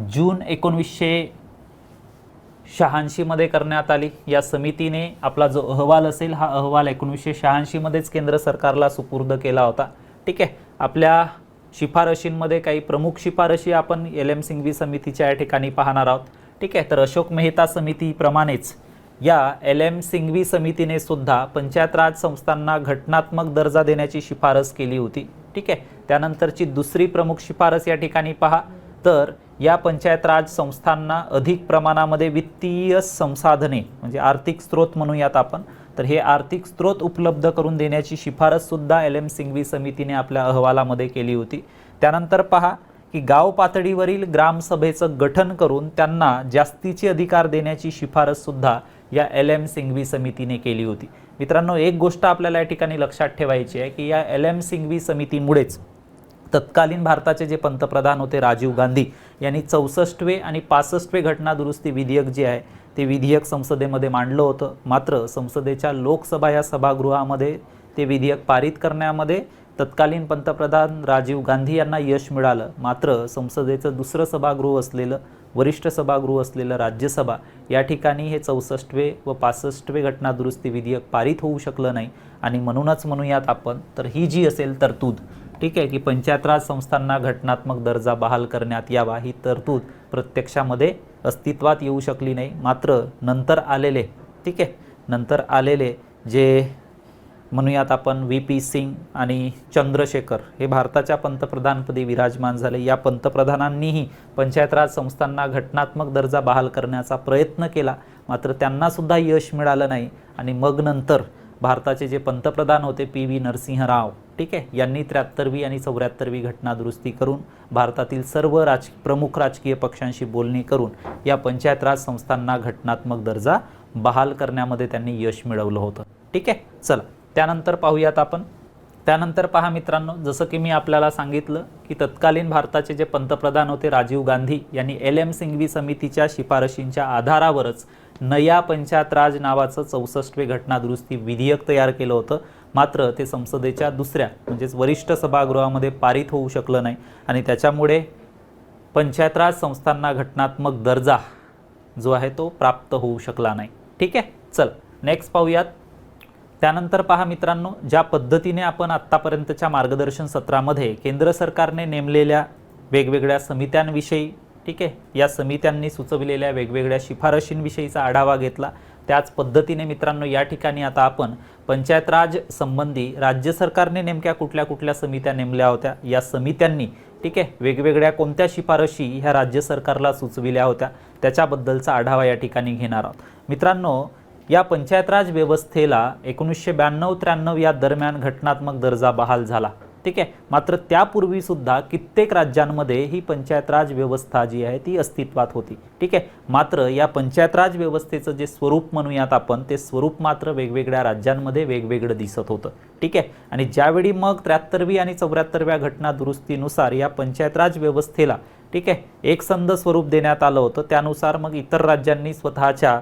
जून 1986 मध्ये करण्यात आली. या समितीने आपला जो अहवाल असेल हा अहवाल 1986 मध्येच केंद्र सरकारला सुपूर्द केला होता. ठीक आहे. आपल्या शिफारशींमध्ये काही प्रमुख शिफारशी आपण LM सिंघवी समितीच्या या ठिकाणी पाहणार आहोत. ठीक आहे. तर अशोक मेहता समितीप्रमाणेच या LM सिंघवी समितीने सुद्धा पंचायत राज संस्थांना घटनात्मक दर्जा देण्याची शिफारस केली होती. ठीक आहे. त्यानंतरची दुसरी प्रमुख शिफारस या ठिकाणी पहा तर या पंचायत राज संस्थांना अधिक प्रमाणामध्ये वित्तीय संसाधने म्हणजे आर्थिक स्रोत म्हणूयात आपण, तर हे आर्थिक स्रोत उपलब्ध करून देण्याची शिफारस सुद्धा LM सिंघवी समितीने आपल्या अहवालामध्ये केली होती. त्यानंतर पहा की गाव पातळीवरील ग्रामसभेचं गठन करून त्यांना जास्तीचे अधिकार देण्याची शिफारस सुद्धा या LM सिंघवी समितीने केली होती. मित्रांनो एक गोष्ट आपल्याला या ठिकाणी लक्षात ठेवायची आहे की या LM सिंघवी समितीमुळेच तत्कालीन भारताचे जे पंतप्रधान होते राजीव गांधी यांनी 64वे आणि 65वे घटना दुरुस्ती विधेयक जे आहे ते विधेयक संसदेमध्ये मांडलं होतं. मात्र संसदेच्या लोकसभा या सभागृहामध्ये ते विधेयक पारित करण्यामध्ये तत्कालीन पंतप्रधान राजीव गांधी यांना यश मिळालं. मात्र संसदेचं दुसरं सभागृह असलेलं, वरिष्ठ सभागृह असलेलं राज्यसभा या ठिकाणी हे 64वे व 65वे घटना दुरुस्ती विधेयक पारित होऊ शकलं नाही. आणि म्हणूनच म्हणूयात आपण तर ही जी असेल तरतूद, ठीक आहे, की पंचायत राज संस्थांना घटनात्मक दर्जा बहाल करण्यात यावा ही तरतूद प्रत्यक्षामध्ये अस्तित्वात येऊ शकली नाही. मात्र नंतर आलेले, ठीक आहे, नंतर आलेले जे म्हणूयात आपण VP सिंग आणि चंद्रशेखर हे भारताच्या पंतप्रधानपदी विराजमान झाले. या पंतप्रधानांनीही पंचायत राज संस्थांना घटनात्मक दर्जा बहाल करण्याचा प्रयत्न केला, मात्र त्यांना सुद्धा यश मिळालं नाही. आणि मग नंतर भारताचे जे पंतप्रधान होते PV नरसिंह राव, ठीक आहे, यांनी 73वी आणि 74वी घटना दुरुस्ती करून भारतातील सर्व प्रमुख राजकीय पक्षांशी बोलणी करून या पंचायत राज संस्थांना घटनात्मक दर्जा बहाल करण्यामध्ये त्यांनी यश मिळवलं होतं. ठीक आहे. चला त्यानंतर पाहूयात आपण. त्यानंतर पहा मित्रांनो, जसं की मी आपल्याला सांगितलं की तत्कालीन भारताचे जे पंतप्रधान होते राजीव गांधी यांनी LM सिंघवी समितीच्या शिफारशींच्या आधारावरच नया पंचायत राज नावाचं 64वे घटना दुरुस्ती विधेयक तयार केलं होतं. मात्र ते संसदेच्या दुसऱ्या म्हणजेच वरिष्ठ सभागृहामध्ये पारित होऊ शकलं नाही आणि त्याच्यामुळे पंचायत राज संस्थांना घटनात्मक दर्जा जो आहे तो प्राप्त होऊ शकला नाही. ठीक आहे, चल नेक्स्ट पाहूयात. त्यानंतर पहा मित्रांनो, ज्या पद्धतीने आपण आत्तापर्यंतच्या मार्गदर्शन सत्रामध्ये केंद्र सरकारने नेमलेल्या वेगवेगळ्या समित्यांविषयी, ठीक आहे, या समित्यांनी सुचविलेल्या वेगवेगळ्या शिफारशींविषयीचा आढावा घेतला, त्याच पद्धतीने मित्रांनो या ठिकाणी आता आपण पंचायत राज संबंधी राज्य सरकारने नेमक्या कुठल्या कुठल्या समित्या नेमल्या होत्या, या समित्यांनी, ठीक आहे, वेगवेगळ्या कोणत्या शिफारशी ह्या राज्य सरकारला सुचविल्या होत्या त्याच्याबद्दलचा आढावा या ठिकाणी घेणार आहोत. मित्रांनो, या पंचायत राज व्यवस्थेला 1992-93 या दरम्यान घटनात्मक दर्जा बहाल झाला, ठीक आहे. मात्र त्यापूर्वी सुद्धा कित्येक राज्यांमध्ये ही पंचायत राज व्यवस्था जी आहे ती अस्तित्वात होती, ठीक आहे. मात्र या पंचायत राज व्यवस्थेचं जे स्वरूप म्हणूयात आपण, ते स्वरूप मात्र वेगवेगळ्या राज्यांमध्ये वेगवेगळं दिसत होतं, ठीक आहे. आणि ज्यावेळी मग 73वी आणि 74व्या घटना दुरुस्तीनुसार या पंचायत राज व्यवस्थेला, ठीक आहे, एकसंध स्वरूप देण्यात आलं होतं, त्यानुसार मग इतर राज्यांनी स्वतःच्या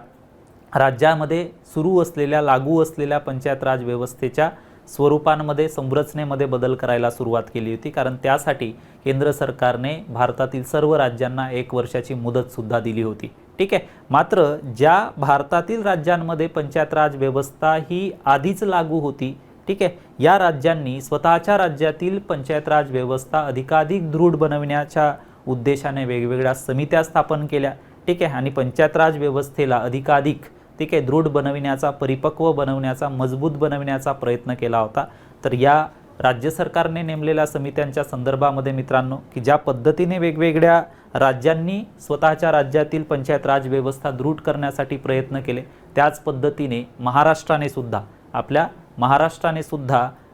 राज्यामध्ये सुरू असलेल्या लागू असलेल्या पंचायत राज व्यवस्थेच्या स्वरूपांमध्ये संरचनेमध्ये बदल करायला सुरुवात केली होती. कारण त्यासाठी केंद्र सरकारने भारतातील सर्व राज्यांना 1 वर्षाची मुदतसुद्धा दिली होती, ठीक आहे. मात्र ज्या भारतातील राज्यांमध्ये पंचायत राज व्यवस्था ही आधीच लागू होती, ठीक आहे, या राज्यांनी स्वतःच्या राज्यातील पंचायत राज व्यवस्था अधिकाधिक दृढ बनविण्याच्या उद्देशाने वेगवेगळ्या समित्या स्थापन केल्या, ठीक आहे. आणि पंचायत राज व्यवस्थेला अधिकाधिक, ठीक आहे, दृढ बनविण्याचा, परिपक्व बनवण्याचा, मजबूत बनविण्याचा प्रयत्न केला होता. तर या राज्य सरकारने नेमलेल्या समित्यांच्या संदर्भामध्ये मित्रांनो, की ज्या पद्धतीने वेगवेगळ्या राज्यांनी स्वतःच्या राज्यातील पंचायत राज व्यवस्था दृढ करण्यासाठी प्रयत्न केले, त्याच पद्धतीने महाराष्ट्राने सुद्धा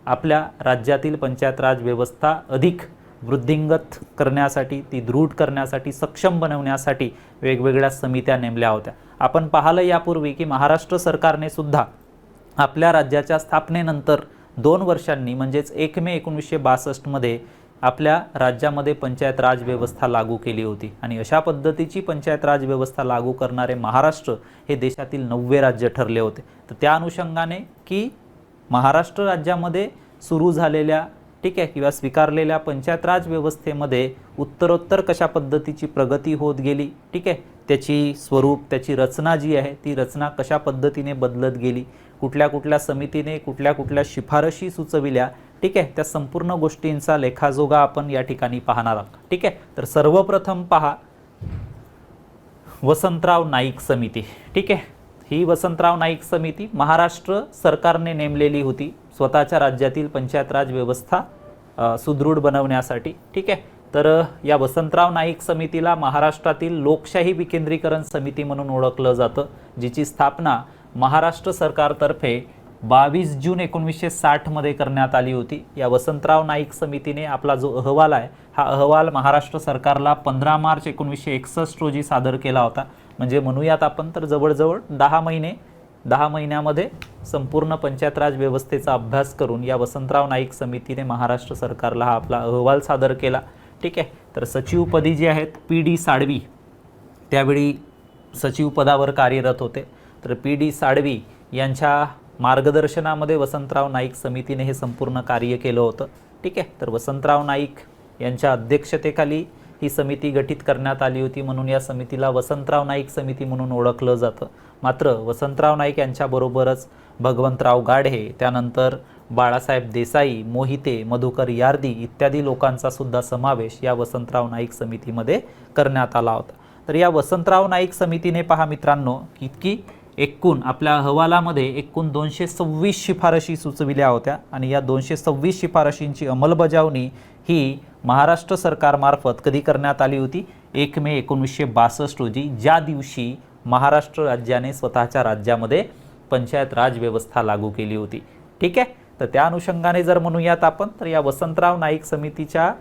आपल्या राज्यातील पंचायत राज व्यवस्था अधिक वृद्धिंगत करण्यासाठी, ती दृढ करण्यासाठी, सक्षम बनवण्यासाठी वेगवेगळ्या समित्या नेमल्या होत्या. आपण पाहिलं यापूर्वी की महाराष्ट्र सरकारने सुद्धा आपल्या राज्याच्या स्थापनेनंतर 2 वर्षांनी म्हणजेच 1 मे 1962 मध्ये आपल्या राज्यामध्ये पंचायत राज व्यवस्था लागू केली होती. आणि अशा पद्धतीची पंचायत राज व्यवस्था लागू करणारे महाराष्ट्र हे देशातील 9वे राज्य ठरले होते. तर त्या अनुषंगाने की महाराष्ट्र राज्यामध्ये सुरू झालेल्या, ठीक आहे, किंवा स्वीकारलेल्या पंचायत राज व्यवस्थेमध्ये उत्तरोत्तर कशा पद्धतीची प्रगती होत गेली, ठीक आहे, त्याची स्वरूप, त्याची रचना जी आहे ती रचना कशा पद्धतीने बदलत गेली, कुठल्या कुठल्या समितीने कुठल्या कुठल्या शिफारशी सुचविल्या, ठीक आहे, त्या संपूर्ण गोष्टींचा लेखाजोगा आपण या ठिकाणी पाहणार आहोत, ठीक आहे. तर सर्वप्रथम पहा वसंतराव नाईक समिती, ठीक आहे. ही वसंतराव नाईक समिती महाराष्ट्र सरकारने नेमलेली होती स्वतःच्या राज्यातील पंचायत राज व्यवस्था सुदृढ बनवण्यासाठी, ठीक आहे. तर या वसंतराव नाईक समितीला महाराष्ट्रातील लोकशाही विकेंद्रीकरण समिती म्हणून ओळखलं जातं, जिची स्थापना महाराष्ट्र सरकारतर्फे 22 जून 1960 मध्ये करण्यात आली होती. या वसंतराव नाईक समितीने आपला जो अहवाल आहे हा अहवाल महाराष्ट्र सरकारला 15 मार्च 1961 रोजी सादर केला होता. म्हणजे म्हणूयात आपण तर जवळजवळ 10 महिन्यामध्ये संपूर्ण पंचायत राज व्यवस्थेचा अभ्यास करून या वसंतराव नाईक समितीने महाराष्ट्र सरकारला हा आपला अहवाल सादर केला, ठीक आहे. तर सचिवपदी जे आहेत PD साळवी त्यावेळी सचिव पदावर कार्यरत होते. तर PD साळवी यांच्या मार्गदर्शनामध्ये वसंतराव नाईक समितीने हे संपूर्ण कार्य केलं होतं, ठीक आहे. तर वसंतराव नाईक यांच्या अध्यक्षतेखाली ही समिती गठीत करण्यात आली होती, म्हणून या समितीला वसंतराव नाईक समिती म्हणून ओळखलं जातं. मात्र वसंतराव नाईक यांच्याबरोबरच भगवंतराव गाढे, त्यानंतर बाळासाहेब देसाई, मोहिते, मधुकर यार्दी इत्यादी लोकांचा सुद्धा समावेश या वसंतराव नाईक समितीमध्ये करण्यात आला होता. तर या वसंतराव नाईक समितीने पहा मित्रांनो की एकूण आपल्या अहवालामध्ये एकूण 226 शिफारशी सुचविल्या होत्या आणि या 226 शिफारशींची अंमलबजावणी ही महाराष्ट्र सरकारमार्फत कधी करण्यात आली होती? 1 मे 1962 रोजी, ज्या दिवशी महाराष्ट्र राज्याने स्वतःच्या राज्यामध्ये पंचायत राज व्यवस्था लागू केली होती, ठीक आहे. तर त्या अनुषंगाने जर म्हणूयात आपण तर या वसंतराव नाईक समितीच्या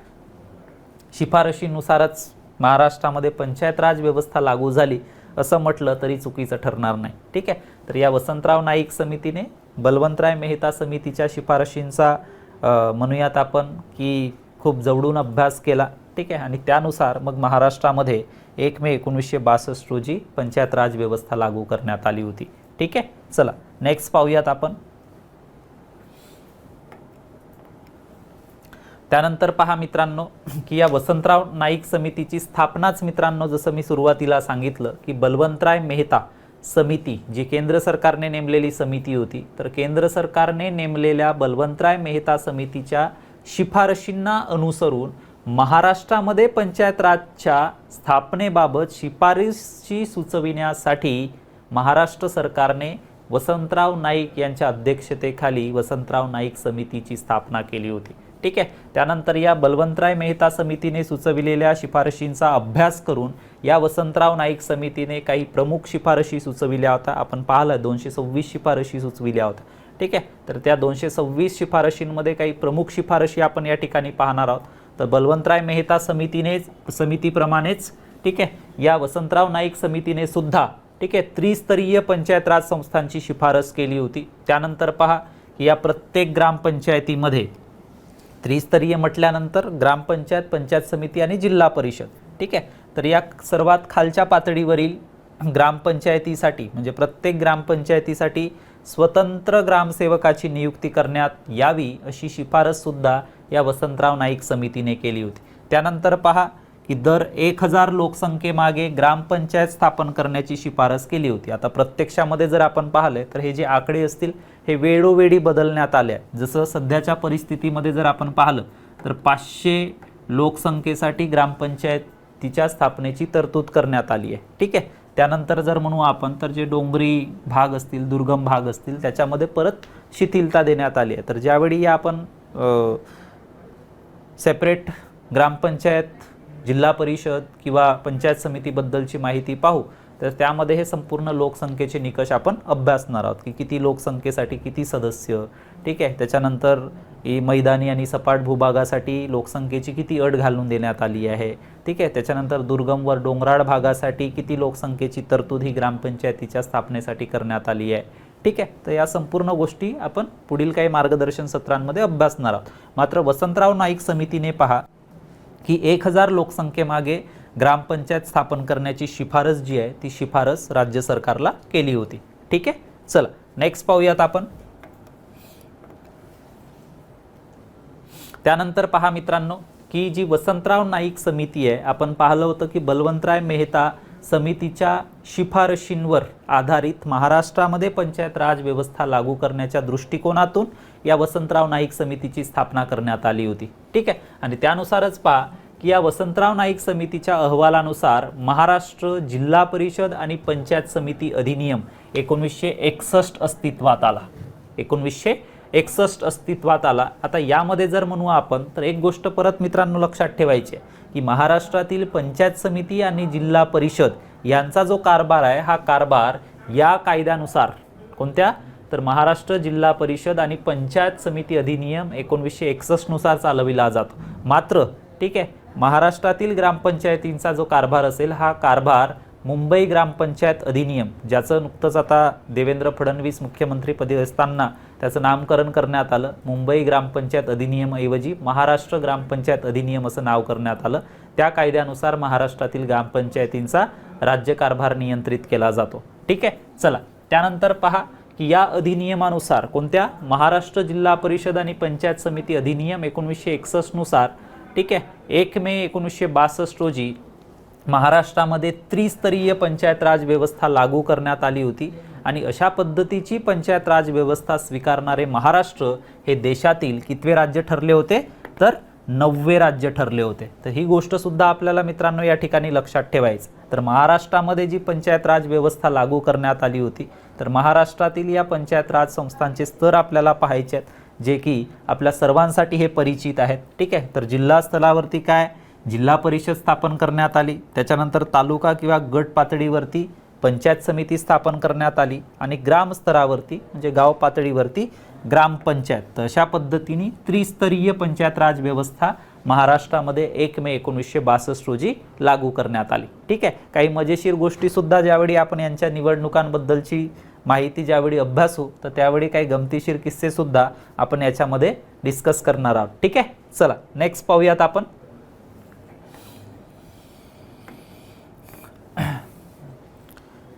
शिफारशीनुसारच महाराष्ट्रामध्ये पंचायत राज व्यवस्था लागू झाली असं म्हटलं तरी चुकीचं ठरणार नाही, ठीक आहे. तर या वसंतराव नाईक समितीने बलवंतराय मेहता समितीच्या शिफारशींचा म्हणूयात आपण की खूप जवळून अभ्यास केला, ठीक आहे. आणि त्यानुसार मग महाराष्ट्रामध्ये 1 मे 1962 रोजी पंचायत राज व्यवस्था लागू करण्यात आली होती, ठीक आहे. चला नेक्स्ट पाहूयात आपण. त्यानंतर पहा मित्रांनो की या वसंतराव नाईक समितीची स्थापनाच मित्रांनो जसं मी सुरुवातीला सांगितलं की बलवंतराय मेहता समिती, जी केंद्र सरकारने नेमलेली समिती होती, तर केंद्र सरकारने नेमलेल्या बलवंतराय मेहता समितीच्या शिफारशींना अनुसरून महाराष्ट्रामध्ये पंचायत राजच्या स्थापनेबाबत शिफारशी सुचविण्यासाठी महाराष्ट्र सरकारने वसंतराव नाईक यांच्या अध्यक्षतेखाली वसंतराव नाईक समितीची स्थापना केली होती. ठीक आहे. त्यानंतर या बलवंतराय मेहता समितीने सुचविलेल्या शिफारशींचा अभ्यास करून या वसंतराव नाईक समितीने काही प्रमुख शिफारशी सुचविल्या होत्या. आपण पाहिलं 226 शिफारशी सुचविल्या होत्या. ठीक आहे. तर त्या 226 शिफारशींमध्ये काही प्रमुख शिफारशी आपण या ठिकाणी पाहणार आहोत. तर बलवंतराय मेहता समितीप्रमाणेच ठीक आहे या वसंतराव नाईक समितीने सुद्धा ठीक आहे त्रिस्तरीय पंचायत राज संस्थांची शिफारस केली होती. त्यानंतर पहा की या प्रत्येक ग्रामपंचायतीमध्ये त्रिस्तरीय म्हटल्यानंतर ग्रामपंचायत, पंचायत समिती आणि जिल्हा परिषद. ठीक आहे. तर या सर्वात खालच्या पातळीवरील ग्रामपंचायतीसाठी म्हणजे प्रत्येक ग्रामपंचायतीसाठी स्वतंत्र ग्रामसेवकाची नियुक्ती करण्यात यावी अशी शिफारस सुद्धा या वसंतराव नाईक समितीने केली होती. त्यानंतर पहा की दर 1000 लोकसंख्येमागे ग्रामपंचायत स्थापन करण्याची शिफारस केली होती. आता प्रत्यक्षामध्ये जर आपण पाहिले तर हे जे आकडे असतील हे वेळोवेळी बदलण्यात आले आहे. जसं सध्याच्या परिस्थितीमध्ये जर आपण पाहिलं तर 500 लोकसंख्येसाठी ग्रामपंचायतीच्या स्थापनेची तरतूद करण्यात आली आहे. ठीक आहे. त्यानंतर जर म्हणू आपण तर जे डोंगरी भाग असतील, दुर्गम भाग असतील त्याच्यामध्ये परत शिथिलता देण्यात आली आहे. तर ज्यावेळी या आपण सेपरेट ग्रामपंचायत, जिल्हा परिषद किंवा पंचायत समितीबद्दलची माहिती पाहू तर त्यामध्ये हे संपूर्ण लोकसंख्येचे निकष आपण अभ्यासणार आहोत की किती लोकसंख्येसाठी किती सदस्य. ठीक आहे. त्याच्यानंतर मैदानी आणि सपाट भूभागासाठी लोकसंख्येची किती अट घालून देण्यात आली आहे. ठीक आहे. त्याच्यानंतर दुर्गम वर डोंगराळ भागासाठी किती लोकसंख्येची तरतूद ही ग्रामपंचायतीच्या स्थापनेसाठी करण्यात आली आहे. ठीक आहे. तर या संपूर्ण गोष्टी आपण पुढील काही मार्गदर्शन सत्रांमध्ये अभ्यासणार आहोत. मात्र वसंतराव नाईक समितीने पहा की 1000 लोकसंख्येमागे ग्रामपंचायत स्थापन करण्याची शिफारस जी आहे ती शिफारस राज्य सरकारला केली होती. ठीक आहे. चला नेक्स्ट पाहूयात आपण. त्यानंतर पहा मित्रांनो की जी वसंतराव नाईक समिती आहे, आपण पाहिलं होतं की बलवंतराय मेहता समितीच्या शिफारशींवर आधारित महाराष्ट्रामध्ये पंचायत राज व्यवस्था लागू करण्याच्या दृष्टिकोनातून या वसंतराव नाईक समितीची स्थापना करण्यात आली होती. ठीक आहे. आणि त्यानुसारच पहा की या वसंतराव नाईक समितीच्या अहवालानुसार महाराष्ट्र जिल्हा परिषद आणि पंचायत समिती अधिनियम 1961 अस्तित्वात आला. 1961 अस्तित्वात आला. आता यामध्ये जर म्हणू आपण तर एक गोष्ट परत मित्रांनो लक्षात ठेवायची आहे की महाराष्ट्रातील पंचायत समिती आणि जिल्हा परिषद यांचा जो कारभार आहे हा कारभार या कायद्यानुसार कोणत्या तर महाराष्ट्र जिल्हा परिषद आणि पंचायत समिती अधिनियम 1961 नुसार चालविला जातो. मात्र ठीक आहे महाराष्ट्रातील ग्रामपंचायतींचा जो कारभार असेल हा कारभार मुंबई ग्रामपंचायत अधिनियम, ज्याचं नुकतंच आता देवेंद्र फडणवीस मुख्यमंत्रीपदी असताना त्याचं नामकरण करण्यात आलं. मुंबई ग्रामपंचायत अधिनियम ऐवजी महाराष्ट्र ग्रामपंचायत अधिनियम असं नाव करण्यात आलं. त्या कायद्यानुसार महाराष्ट्रातील ग्रामपंचायतींचा राज्यकारभार नियंत्रित केला जातो. ठीक आहे. चला त्यानंतर पहा की या अधिनियमानुसार कोणत्या महाराष्ट्र जिल्हा परिषद आणि पंचायत समिती अधिनियम 1961 नुसार ठीक आहे 1 मे 1962 रोजी महाराष्ट्रामध्ये त्रिस्तरीय पंचायत राज व्यवस्था लागू करण्यात आली होती. आणि अशा पद्धतीची पंचायत राज व्यवस्था स्वीकारणारे महाराष्ट्र हे देशातील कितवे राज्य ठरले होते तर 9वे राज्य ठरले होते. तर ही गोष्ट सुद्धा आपल्याला मित्रांनो या ठिकाणी लक्षात ठेवायचं. तर महाराष्ट्रामध्ये जी पंचायत राज व्यवस्था लागू करण्यात आली होती तर महाराष्ट्रातील या पंचायत राज संस्थांचे स्तर आपल्याला पाहायचे आहेत जे की आपल्या सर्वांसाठी हे परिचित आहेत. ठीक आहे. तर जिल्हा स्तरावरती काय जिल्हा परिषद स्थापन करण्यात आली. त्याच्यानंतर तालुका किंवा गट पातळीवरती पंचायत समिती स्थापन करण्यात आली आणि ग्राम स्तरावरती म्हणजे गाव पातळीवरती ग्रामपंचायत. तर अशा पद्धतीने त्रिस्तरीय पंचायत राज व्यवस्था महाराष्ट्रामध्ये 1 मे 1962 रोजी लागू करण्यात आली. ठीक आहे. काही मजेशीर गोष्टी सुद्धा ज्यावेळी आपण यांच्या निवडणुकांबद्दलची माहिती ज्यावेळी अभ्यासू तर त्यावेळी काही गमतीशीर किस्से सुद्धा आपण याच्यामध्ये डिस्कस करणार आहोत. ठीक आहे. चला नेक्स्ट पाहूयात आपण.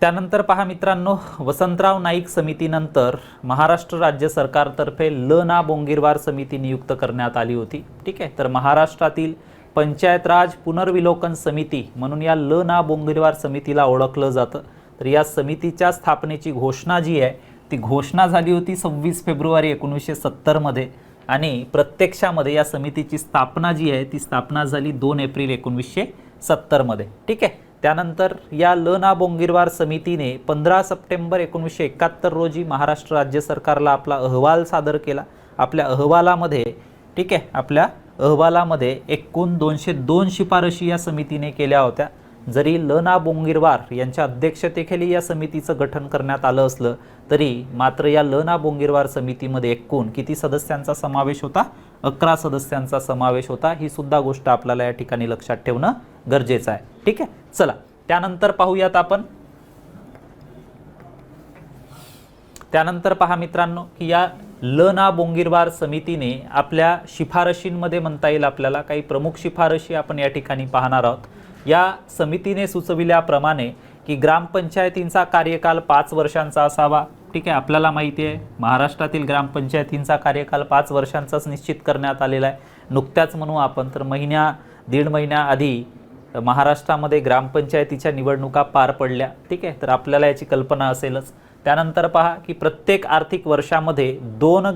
त्यानंतर पहा मित्रांनो वसंतराव नाईक समितीनंतर महाराष्ट्र राज्य सरकारतर्फे ल ना बोंगीरवार समिती नियुक्त करण्यात आली होती. ठीक आहे. तर महाराष्ट्रातील पंचायत राज पुनर्विलोकन समिती म्हणून या ल ना बोंगीरवार समितीला ओळखलं जातं. तर या समितीच्या स्थापनेची घोषणा जी आहे ती घोषणा झाली होती 26 फेब्रुवारी 1970 मध्ये आणि प्रत्यक्षामध्ये या समितीची स्थापना जी आहे ती स्थापना झाली 2 एप्रिल 1970 मध्ये। ठीक आहे, त्यानंतर या ल ना बोंगीरवार समितीने 15 सप्टेंबर 1971 रोजी महाराष्ट्र राज्य सरकारला आपला अहवाल सादर केला। आपल्या अहवालामध्ये ठीक आहे, आपल्या अहवालामध्ये एकूण 202 शिफारशी या समितीने केल्या होत्या। जरी ल ना बोंगीरवार यांच्या अध्यक्षतेखाली या समितीचं गठन करण्यात आलं असलं तरी मात्र या ल ना बोंगीरवार समितीमध्ये एकूण किती सदस्यांचा समावेश होता? 11 सदस्यांचा समावेश होता। ही सुद्धा गोष्ट आपल्याला या ठिकाणी लक्षात ठेवणं गरजेचं आहे। ठीक आहे, चला त्यानंतर पाहूयात आपण। त्यानंतर पहा मित्रांनो की या ल ना बोंगीरवार समितीने आपल्या शिफारशींमध्ये म्हणता येईल आपल्याला काही प्रमुख शिफारशी आपण या ठिकाणी पाहणार आहोत। या समितीने सुचविल्याप्रमाणे की ग्रामपंचायतींचा कार्यकाल 5 वर्षांचा असावा। ठीक आहे, आपल्याला माहिती आहे महाराष्ट्रातील ग्रामपंचायतींचा कार्यकाल 5 वर्षांचाच निश्चित करण्यात आलेला आहे। नुकत्याच म्हणू आपण तर दीड महिन्याआधी महाराष्ट्रामध्ये ग्रामपंचायतीच्या निवडणुका पार पडल्या। ठीक आहे, तर आपल्याला याची कल्पना असेलच। त्यानंतर पहा की प्रत्येक आर्थिक वर्षामध्ये 2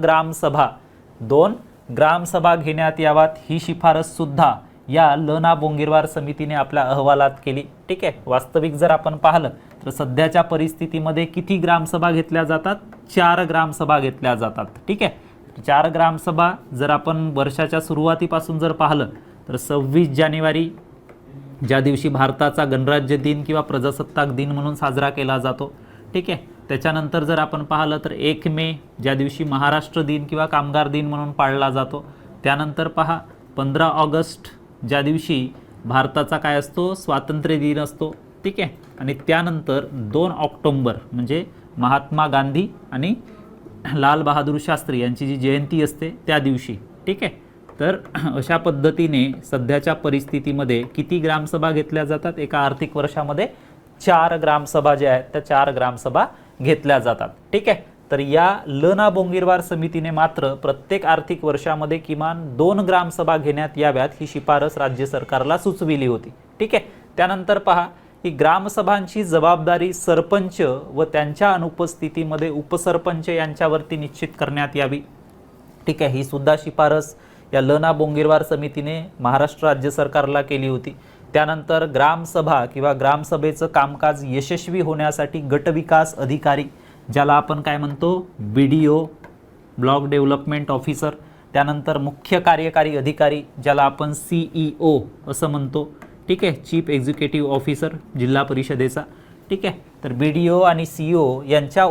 ग्रामसभा घेण्यात यावात, ही शिफारस सुद्धा या ल ना बोंगीरवार समितीने आपल्या अहवालात केली। ठीक आहे, वास्तविक जर आपण पाहिलं तर सध्याच्या परिस्थितीमध्ये किती ग्रामसभा घेतल्या जातात? 4 ग्रामसभा घेतल्या जातात। ठीक आहे, 4 ग्रामसभा जर आपण वर्षाच्या सुरुवातीपासून जर पाहिलं तर 26 जानेवारी ज्या दिवशी भारताचा गणराज्य दिन किंवा प्रजासत्ताक दिन म्हणून साजरा केला जातो। ठीक आहे, त्याच्यानंतर जर आपण पाहिलं तर 1 मे ज्या दिवशी महाराष्ट्र दिन किंवा कामगार दिन म्हणून पाळला जातो। त्यानंतर पहा 15 ऑगस्ट ज्या दिवशी भारताचा काय असतो? स्वातंत्र्य दिन असतो। ठीक आहे, आणि त्यानंतर 2 ऑक्टोबर म्हणजे महात्मा गांधी आणि लाल बहादूर शास्त्री यांची जी जयंती असते त्या दिवशी। ठीक आहे, तर अशा पद्धतीने सध्याच्या परिस्थितीमध्ये किती ग्रामसभा घेतल्या जातात? एका आर्थिक वर्षामध्ये 4 ग्रामसभा ज्या आहेत त्या 4 ग्रामसभा घेतल्या जातात। ठीक आहे, तर या ल ना बोंगीरवार समितीने मात्र प्रत्येक आर्थिक वर्षामध्ये किमान 2 ग्रामसभा घेण्यात याव्यात ही शिफारस राज्य सरकारला सुचविली होती। ठीक आहे, त्यानंतर पहा की ग्रामसभांची जबाबदारी सरपंच व त्यांच्या अनुपस्थितीमध्ये उपसरपंच यांच्यावरती निश्चित करण्यात यावी। ठीक आहे, ही सुद्धा शिफारस या ल ना बोंगीरवार समितीने महाराष्ट्र राज्य सरकारला केली होती। त्यानंतर ग्रामसभा किंवा ग्रामसभेचं कामकाज यशस्वी होण्यासाठी गटविकास अधिकारी ज्याला आपण काय म्हणतो? BDO ब्लॉक डेव्हलपमेंट ऑफिसर, त्यानंतर मुख्य कार्यकारी अधिकारी ज्याला आपण CEO असं म्हणतो। ठीक आहे, चीफ एक्झिक्युटिव्ह ऑफिसर जिल्हा परिषदेचा। ठीक आहे, तर BDO आणि CO यांच्या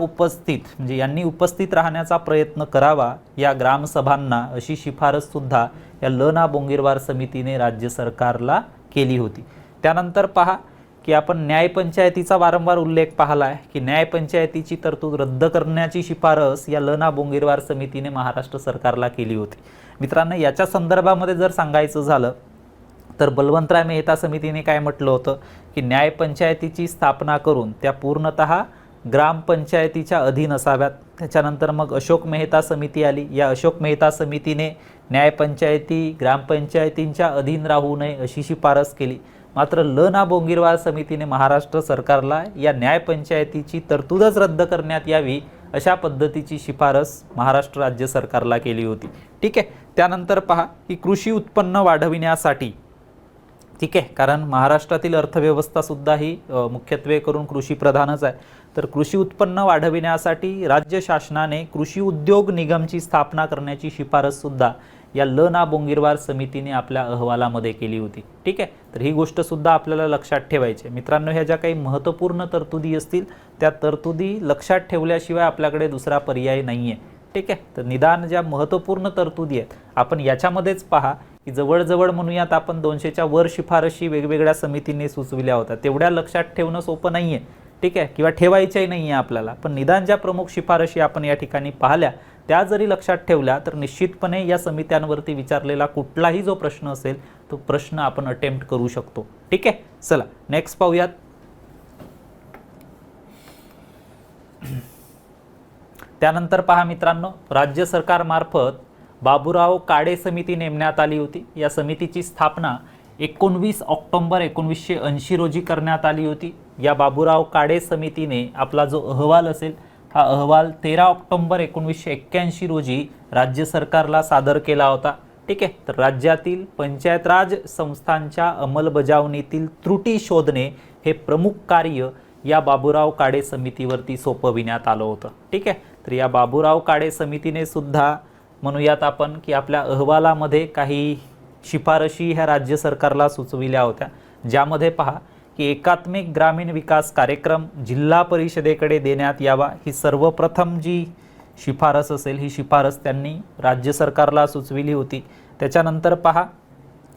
यांनी उपस्थित राहण्याचा प्रयत्न करावा या ग्रामसभांना, अशी शिफारस सुद्धा या ल ना बोंगीरवार समितीने राज्य सरकारला केली होती। त्यानंतर पहा की आपण न्यायपंचायतीचा वारंवार उल्लेख पाहिला आहे की न्यायपंचायतीची तरतूद रद्द करण्याची शिफारस या ल ना बोंगीरवार समितीने महाराष्ट्र सरकारला केली होती। मित्रांनो, याच्या संदर्भामध्ये जर सांगायचं झालं तर बलवंतराय मेहता समितीने काय म्हटलं होतं की न्यायपंचायतीची स्थापना करून त्या पूर्णतः ग्रामपंचायतीच्या अधीन असाव्यात। त्याच्यानंतर मग अशोक मेहता समिती आली। या अशोक मेहता समितीने न्यायपंचायती ग्रामपंचायतींच्या अधीन राहू नये अशी शिफारस केली। मात्र ल ना बोंगीरवार समितीने महाराष्ट्र सरकारला या न्यायपंचायतीची तरतूदच रद्द करण्यात यावी अशा पद्धतीची शिफारस महाराष्ट्र राज्य सरकारला केली होती। ठीक आहे, त्यानंतर पहा की कृषी उत्पन्न वाढविण्यासाठी, ठीक आहे, कारण महाराष्ट्रातील अर्थव्यवस्था सुद्धा ही मुख्यत्वे करून कृषी प्रधानच आहे, तर कृषी उत्पन्न वाढविण्यासाठी राज्य शासनाने कृषी उद्योग निगमची स्थापना करण्याची शिफारस सुद्धा या ल ना बोंगीरवार समितीने आपल्या अहवालामध्ये केली होती। ठीक आहे, तर ही गोष्ट सुद्धा आपल्याला लक्षात ठेवायची आहे। मित्रांनो, ह्या ज्या काही महत्त्वपूर्ण तरतुदी असतील त्या तरतुदी लक्षात ठेवल्याशिवाय आपल्याकडे दुसरा पर्याय नाही आहे। ठीक आहे, तर निदान ज्या महत्त्वपूर्ण तरतुदी आहेत आपण याच्यामध्येच पहा की जवळजवळ म्हणूयात आपण 200च्या वर शिफारशी वेगवेगळ्या समितीने सुचविल्या होत्या। तेवढ्या लक्षात ठेवणं सोपं नाही आहे। ठीक आहे, किंवा ठेवायच्याही नाही आहे आपल्याला, पण निदान ज्या प्रमुख शिफारशी आपण या ठिकाणी पाहिल्या त्या जरी लक्षात ठेवल्या तर निश्चितपणे या समित्यांवरती विचारलेला कुठलाही जो प्रश्न असेल तो प्रश्न आपण अटेम्प्ट करू शकतो। ठीक आहे, चला नेक्स्ट पाहूयात। त्यानंतर पहा मित्रांनो, राज्य सरकारमार्फत बाबूराव काळे समिती नेमण्यात आली होती। या समितीची स्थापना 19 ऑक्टोबर 1980 रोजी करण्यात आली होती। या बाबूराव काळे समितीने आपला जो अहवाल असेल हा अहवाल 13 ऑक्टोबर 1981 रोजी राज्य सरकारला सादर केला होता। ठीक आहे, तर राज्यातील पंचायत राज संस्थांच्या अंमलबजावणीतील त्रुटी शोधणे हे प्रमुख कार्य या बाबूराव काळे समितीवरती सोपविण्यात आलं होतं। ठीक आहे, तर या बाबूराव काळे समितीने सुद्धा म्हणूयात आपण की आपल्या अहवालामध्ये काही शिफारशी ह्या राज्य सरकारला सुचविल्या होत्या, ज्यामध्ये पहा की एकात्मिक ग्रामीण विकास कार्यक्रम जिल्हा परिषदेकडे देण्यात यावा ही सर्वप्रथम जी शिफारस असेल ही शिफारस त्यांनी राज्य सरकारला सुचविली होती। त्याच्यानंतर पहा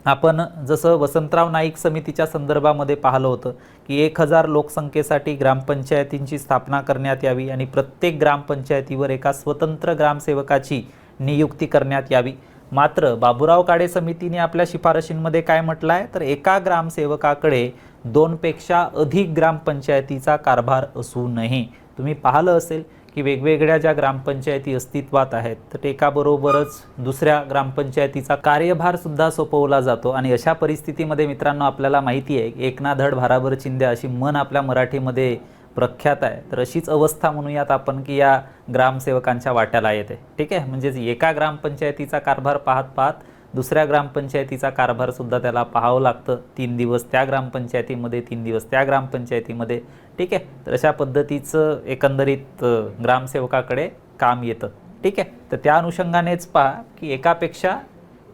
आपण जसं वसंतराव नाईक समितीच्या संदर्भामध्ये पाहिलं होतं की 1000 लोकसंख्येसाठी ग्रामपंचायतींची स्थापना करण्यात यावी आणि प्रत्येक ग्रामपंचायतीवर एका स्वतंत्र ग्रामसेवकाची नियुक्ती करण्यात यावी। मात्र बाबूराव काळे समितीने आपल्या शिफारशींमध्ये काय म्हटलं आहे, तर एका ग्रामसेवकाकडे 2 पेक्षा अधिक ग्रामपंचायतीचा कारभार असू नये। तुम्ही पाहिलं असेल की वेगवेगळ्या ज्या ग्रामपंचायती अस्तित्वात आहेत तर एकाबरोबरच दुसऱ्या ग्रामपंचायतीचा कार्यभार सुद्धा सोपवला जातो आणि अशा परिस्थितीमध्ये मित्रांनो आपल्याला माहिती आहे एक ना धड भाराभर चिंध्या अशी म्हण आपल्या मराठीमध्ये प्रख्यात आहे। तर अशीच अवस्था म्हणूयात आपण की या ग्रामसेवकांच्या वाट्याला येते। ठीक आहे, म्हणजेच एका ग्रामपंचायतीचा कारभार पाहत पाहत दुसऱ्या ग्रामपंचायतीचा कारभार सुद्धा त्याला पाहावं लागतं। 3 दिवस त्या ग्रामपंचायतीमध्ये, 3 दिवस त्या ग्रामपंचायतीमध्ये। ठीक आहे, तर अशा पद्धतीचं एकंदरीत ग्रामसेवकाकडे काम येतं। ठीक आहे, तर त्या अनुषंगानेच पहा की एकापेक्षा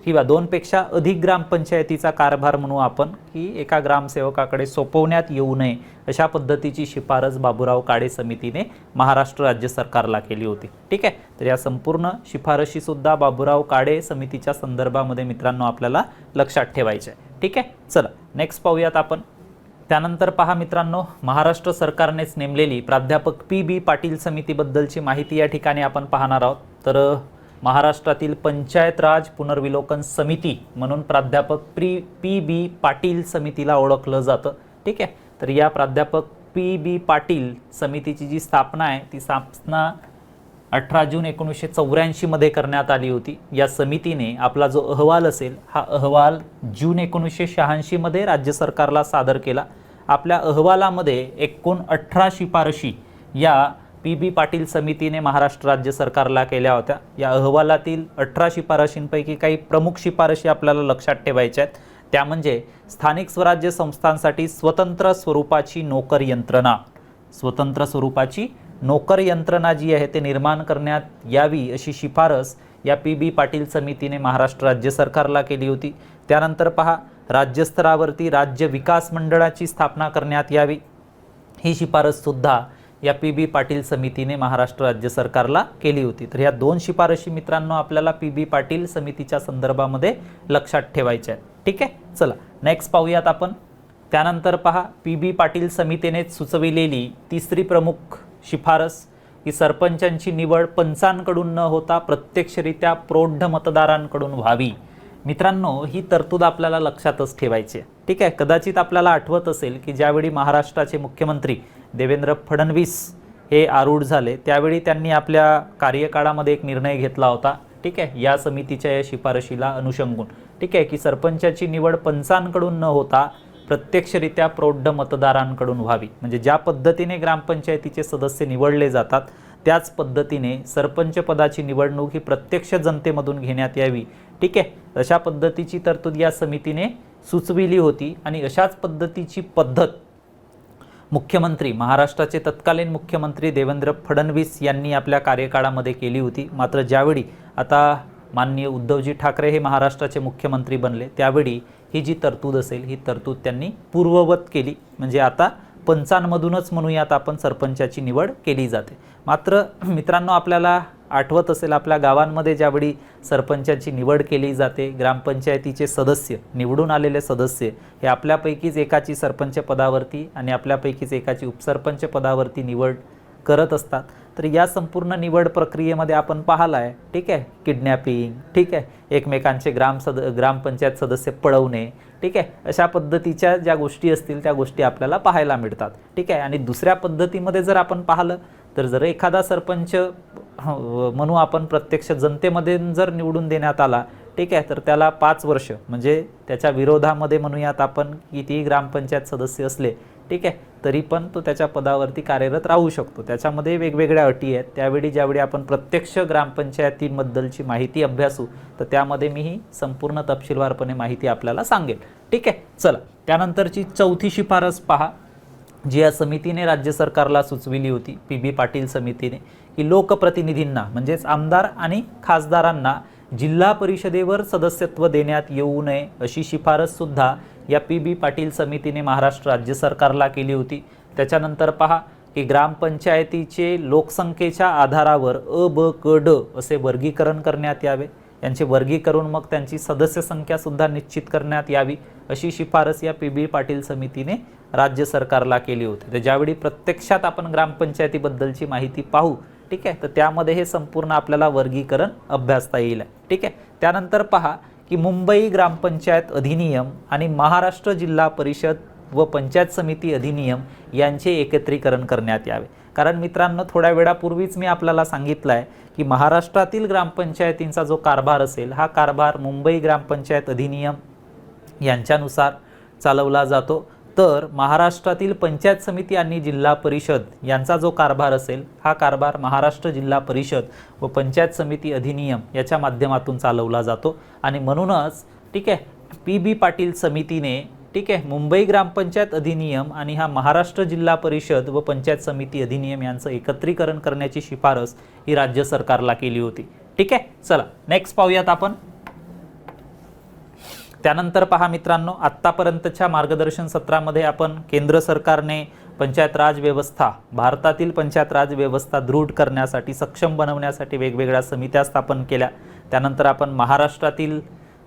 किंवा 2 पेक्षा अधिक ग्रामपंचायतीचा कारभार म्हणू आपण की एका ग्रामसेवकाकडे सोपवण्यात येऊ नये अशा पद्धतीची शिफारस बाबूराव काळे समितीने महाराष्ट्र राज्य सरकारला केली होती। ठीक आहे, तर या संपूर्ण शिफारशी सुद्धा बाबूराव काळे समितीच्या संदर्भामध्ये मित्रांनो आपल्याला लक्षात ठेवायचे आहे। ठीक आहे, चला नेक्स्ट पाहूयात आपण। त्यानंतर पहा मित्रांनो, महाराष्ट्र सरकारनेच नेमलेली प्राध्यापक पी.बी. पाटील समितीबद्दलची माहिती या ठिकाणी आपण पाहणार आहोत। तर महाराष्ट्रातील पंचायत राज पुनर्विलोकन समिती म्हणून प्राध्यापक पी.बी. पाटील समितीला ओळखलं जातं। ठीक आहे, तर या प्राध्यापक पी.बी. पाटील समितीची जी स्थापना आहे ती स्थापना 18 जून 1984 मध्ये करण्यात आली होती। या समितीने आपला जो अहवाल असेल हा अहवाल जून 1986 मध्ये राज्य सरकारला सादर केला। आपल्या अहवालामध्ये एकूण 18 शिफारशी या पी.बी. पाटील समितीने महाराष्ट्र राज्य सरकारला केल्या होत्या। या अहवालातील 18 शिफारशींपैकी काही प्रमुख शिफारशी आपल्याला लक्षात ठेवायच्या आहेत, त्या म्हणजे स्थानिक स्वराज्य संस्थांसाठी स्वतंत्र स्वरूपाची नोकर यंत्रणा, स्वतंत्र स्वरूपाची नोकर यंत्रणा जी आहे ते निर्माण करण्यात यावी अशी शिफारस या पी.बी. पाटील समितीने महाराष्ट्र राज्य सरकारला केली होती। त्यानंतर पहा राज्यस्तरावरती राज्य विकास मंडळाची स्थापना करण्यात यावी ही शिफारस सुद्धा या पी.बी. पाटील समितीने महाराष्ट्र राज्य सरकारला केली होती। तर ह्या 2 शिफारशी मित्रांनो आपल्याला पी.बी. पाटील समितीच्या संदर्भामध्ये लक्षात ठेवायच्या आहेत। ठीक आहे, चला नेक्स्ट पाहूयात आपण। त्यानंतर पहा पी.बी. पाटील समितीने सुचविलेली तिसरी प्रमुख शिफारस की सरपंचांची निवड पंचांकडून न होता प्रत्यक्षरित्या प्रौढ मतदारांकडून व्हावी। मित्रांनो ही तरतूद आपल्याला लक्षातच ठेवायची आहे। ठीक आहे, कदाचित आपल्याला आठवत असेल की ज्यावेळी महाराष्ट्राचे मुख्यमंत्री देवेंद्र फडणवीस हे आरूढ झाले त्यावेळी त्यांनी आपल्या कार्यकाळामध्ये एक निर्णय घेतला होता। ठीक आहे, या समितीच्या या शिफारशीला अनुसंगून ठीक आहे की सरपंचाची निवड पंचांकडून न होता प्रत्यक्षरित्या प्रौढ मतदारांकडून व्हावी। म्हणजे ज्या पद्धतीने ग्रामपंचायतीचे सदस्य निवडले जातात त्याच पद्धतीने सरपंच पदाची निवडणूक ही प्रत्यक्ष जनतेमधून घेण्यात यावी। ठीक आहे, अशा पद्धतीची तरतूद या समितीने सुचविली होती आणि अशाच पद्धतीची पद्धत मुख्यमंत्री महाराष्ट्राचे तत्कालीन मुख्यमंत्री देवेंद्र फडणवीस यांनी आपल्या कार्यकाळामध्ये केली होती। मात्र ज्यावेळी आता माननीय उद्धवजी ठाकरे हे महाराष्ट्राचे मुख्यमंत्री बनले त्यावेळी ही जी तरतूद असेल ही तरतूद त्यांनी पूर्ववत केली। म्हणजे आता पंचांमधूनच म्हणूयात आपण सरपंचाची निवड केली जाते। मात्र मित्रांनो आपल्याला आठवत असेल आपल्या गावांमध्ये ज्यावेळी सरपंचाची निवड केली जाते ग्रामपंचायतीचे सदस्य निवडून आलेले सदस्य हे आपल्यापैकीच एकाची सरपंच पदावरती आणि आपल्यापैकीच एकाची उपसरपंच पदावरती निवड करत असतात। तर या संपूर्ण निवड प्रक्रियेमध्ये आपण पाहिलं आहे ठीक आहे किडनॅपिंग, ठीक आहे एकमेकांचे ग्रामपंचायत सदस्य पळवणे, ठीक आहे अशा पद्धतीच्या ज्या गोष्टी असतील त्या गोष्टी आपल्याला पाहायला मिळतात। ठीक आहे, आणि दुसऱ्या पद्धतीमध्ये जर आपण पाहिलं तर जर एखादा सरपंच म्हणू आपण प्रत्यक्ष जनतेमध्ये जर निवडून देण्यात आला ठीक आहे तर त्याला 5 वर्ष म्हणजे त्याच्या विरोधामध्ये म्हणूयात आपण किती ग्रामपंचायत सदस्य असले ठीक आहे, तरी पण तो त्याच्या पदावरती कार्यरत राहू शकतो. त्याच्यामध्ये वेगवेगळ्या अटी आहेत. त्यावेळी ज्यावेळी आपण प्रत्यक्ष ग्रामपंचायतीबद्दलची माहिती अभ्यासू तर त्यामध्ये मी ही संपूर्ण तपशीलवारपणे माहिती आपल्याला सांगेल. ठीक आहे, चला त्यानंतरची चौथी शिफारस पहा, जी या समितीने राज्य सरकारला सुचविली होती, पी.बी. पाटील समितीने, की लोकप्रतिनिधींना म्हणजेच आमदार आणि खासदारांना जिल्हा परिषदेवर सदस्यत्व देण्यात येऊ नये अशी शिफारस सुद्धा या पी.बी. पाटील समितीने महाराष्ट्र राज्य सरकारला केली होती. त्याच्यानंतर पहा की ग्रामपंचायतीचे लोकसंख्येच्या आधारावर अ, ब, क, ड असे वर्गीकरण करण्यात यावे. यांचे वर्गीकरण मग त्यांची सदस्य संख्या सुद्धा निश्चित करण्यात यावी अशी शिफारस या पी.बी. पाटील समितीने राज्य सरकारला केली होती. तर ज्यावेळी प्रत्यक्षात आपण ग्रामपंचायतीबद्दलची माहिती पाहू, ठीक आहे, तर त्यामध्ये हे संपूर्ण आपल्याला वर्गीकरण अभ्यासता येईल. ठीक आहे, त्यानंतर पहा की मुंबई ग्रामपंचायत अधिनियम आणि महाराष्ट्र जिल्हा परिषद व पंचायत समिती अधिनियम यांचे एकत्रीकरण करण्यात यावे. कारण मित्रांनो, थोड्या वेळापूर्वीच मी आपल्याला सांगितलं आहे की महाराष्ट्रातील ग्रामपंचायतींचा जो कारभार असेल हा कारभार मुंबई ग्रामपंचायत अधिनियम यांच्यानुसार चालवला जातो. तर महाराष्ट्रातील पंचायत समिती आणि जिल्हा परिषद यांचा जो कारभार असेल हा कारभार महाराष्ट्र जिल्हा परिषद व पंचायत समिती अधिनियम याच्या माध्यमातून चालवला जातो. आणि म्हणूनच ठीक आहे, पी.बी. पाटील समितीने ठीक आहे मुंबई ग्रामपंचायत अधिनियम आणि हा महाराष्ट्र जिल्हा परिषद व पंचायत समिती अधिनियम यांचं एकत्रीकरण करण्याची शिफारस ही राज्य सरकारला केली होती. ठीक आहे, चला नेक्स्ट पाहूयात आपण. त्यानंतर पहा मित्रांनो, आत्तापर्यंतच्या मार्गदर्शन सत्रामध्ये आपण केंद्र सरकारने पंचायत राज व्यवस्था, भारतातील पंचायत राज व्यवस्था दृढ करण्यासाठी, सक्षम बनवण्यासाठी वेगवेगळ्या समित्या स्थापन केल्या. त्यानंतर आपण महाराष्ट्रातील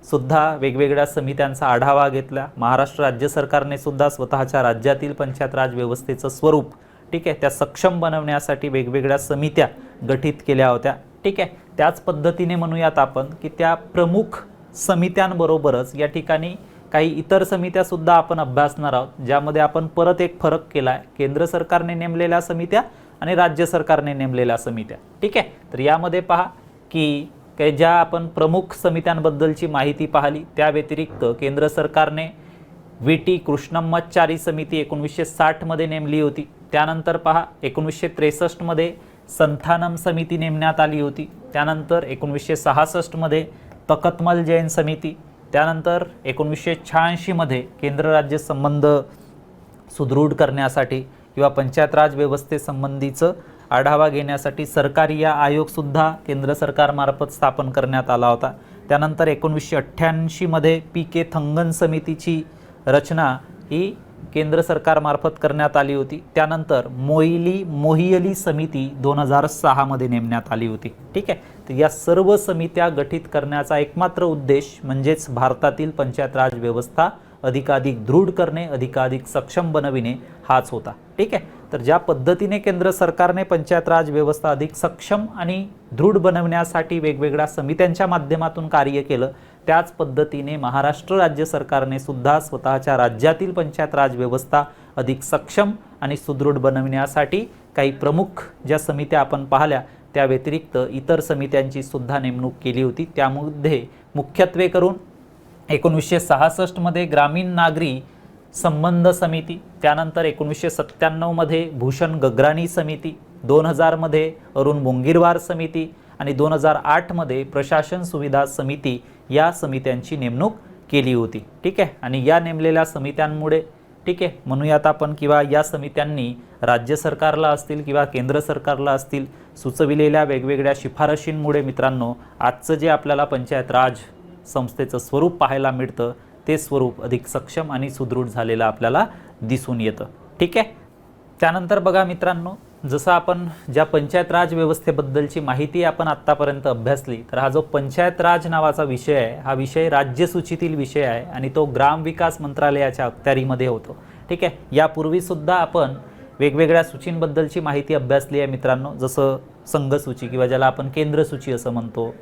सुद्धा वेगवेगळ्या समित्यांचा आढावा घेतला. महाराष्ट्र राज्य सरकारने सुद्धा स्वतःच्या राज्यातील पंचायत राज व्यवस्थेचं स्वरूप ठीक आहे त्या सक्षम बनवण्यासाठी वेगवेगळ्या समित्या गठीत केल्या होत्या. ठीक आहे, त्याच पद्धतीने म्हणूयात आपण की त्या प्रमुख समित्यांबरोबरच या ठिकाणी काही इतर समित्या सुद्धा आपण अभ्यासणार आहोत, ज्यामध्ये आपण परत एक फरक केला आहे, केंद्र सरकारने नेमलेल्या समित्या आणि राज्य सरकारने नेमलेल्या समित्या. ठीक आहे, तर यामध्ये पहा की काही ज्या आपण प्रमुख समित्यांबद्दलची माहिती पाहिली, त्या व्यतिरिक्त केंद्र सरकारने व्ही.टी. कृष्णम्माचारी समिती 1960 मध्ये नेमली होती. त्यानंतर पहा 1963 मध्ये संथानम समिती नेमण्यात आली होती. त्यानंतर 1966 मध्ये तकतमल जैन समिती. त्यानंतर 1986 मध्ये केंद्र राज्य संबंध सुदृढ करण्यासाठी किंवा पंचायत राज व्यवस्थेसंबंधीचं आढावा घेण्यासाठी सरकारी या आयोगसुद्धा केंद्र सरकारमार्फत स्थापन करण्यात आला होता. त्यानंतर 1988 मध्ये पी.के. थंगन समितीची रचना ही केंद्र सरकारमार्फत करण्यात आली होती. त्यानंतर मोहियली समिती 2006 मध्ये नेमण्यात आली होती. ठीक आहे, तर या सर्व समित्या गठीत करण्याचा एकमात्र उद्देश म्हणजेच भारतातील पंचायत राज व्यवस्था अधिकाधिक दृढ करणे, अधिकाधिक सक्षम बनविणे हाच होता. ठीक आहे, तर ज्या पद्धतीने केंद्र सरकारने पंचायत राज व्यवस्था अधिक सक्षम आणि दृढ बनवण्यासाठी वेगवेगळ्या समित्यांच्या माध्यमातून कार्य केलं, त्याच पद्धतीने महाराष्ट्र राज्य सरकारने सुद्धा स्वतःच्या राज्यातील पंचायत राज व्यवस्था अधिक सक्षम आणि सुदृढ बनविण्यासाठी काही प्रमुख ज्या समित्या आपण पाहिल्या त्या व्यतिरिक्त इतर समित्यांची सुद्धा नेमणूक केली होती. त्यामध्ये मुख्यत्वे करून 1966 मध्ये ग्रामीण नागरी संबंध समिती, त्यानंतर 1997 मध्ये भूषण गगराणी समिती, 2000 मध्ये अरुण मुंगीरवार समिती आणि 2008 मध्ये प्रशासन सुविधा समिती या समित्यांची नेमणूक केली होती. ठीक आहे, आणि या नेमलेल्या समित्यांमुळे ठीक आहे म्हणूयात आपण किंवा या समित्यांनी राज्य सरकारला असतील किंवा केंद्र सरकारला असतील सुचविलेल्या वेगवेगळ्या शिफारशींमुळे मित्रांनो आजचं जे आपल्याला पंचायत राज संस्थेचं स्वरूप पाहायला मिळतं ते स्वरूप अधिक सक्षम आणि सुदृढ झालेलं आपल्याला दिसून येतं. ठीक आहे, त्यानंतर बघा मित्रांनो, जसं आपण ज्या पंचायत राज व्यवस्थेबद्दलची माहिती आपण आत्तापर्यंत अभ्यासली, तर हा जो पंचायत राज नावाचा विषय आहे हा विषय राज्यसूचीतील विषय आहे आणि तो ग्रामविकास मंत्रालयाच्या अखत्यारीमध्ये होतो. ठीक आहे, यापूर्वीसुद्धा आपण वेगवेगळ्या सूचींबद्दलची माहिती अभ्यासली आहे मित्रांनो, जसं संघसूची किंवा ज्याला आपण केंद्रसूची असं म्हणतो,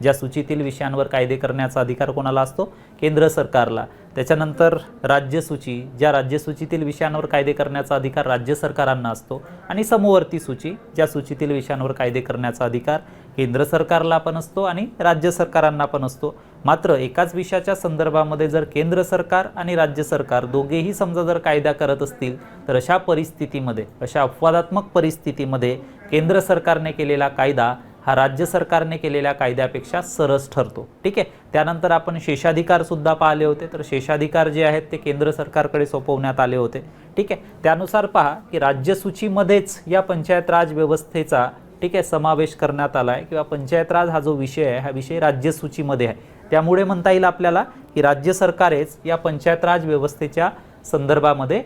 ज्या सूचीतील विषयांवर कायदे करण्याचा अधिकार कोणाला असतो? केंद्र सरकारला. त्याच्यानंतर राज्यसूची, ज्या राज्यसूचीतील विषयांवर कायदे करण्याचा अधिकार राज्य सरकारांना असतो. आणि समवर्ती सूची, ज्या सूचीतील विषयांवर कायदे करण्याचा अधिकार केंद्र सरकारला पण असतो आणि राज्य सरकारांना पण असतो. मात्र एकाच विषयाच्या संदर्भामध्ये जर केंद्र सरकार आणि राज्य सरकार दोघेही समजा जर कायदा करत असतील तर अशा परिस्थितीमध्ये, अशा अपवादात्मक परिस्थितीमध्ये केंद्र सरकारने केलेला कायदा हा राज्य सरकारने केलेल्या कायद्यापेक्षा सरस ठरतो। ठीक आहे, त्यानंतर आपण शेषाधिकार सुद्धा पाहिले होते, तर शेषाधिकार जे आहेत ते केंद्र सरकारकडे सोपवण्यात आले होते। ठीक आहे, त्यानुसार पहा की राज्यसूचीमध्येच या पंचायत राज व्यवस्थेचा ठीक आहे समावेश करण्यात आला आहे किंवा पंचायत राज हा जो विषय आहे हा विषय राज्यसूचीमध्ये आहे। त्यामुळे म्हणता येईल आपल्याला की राज्य सरकारेच या पंचायत राज व्यवस्थेच्या संदर्भामध्ये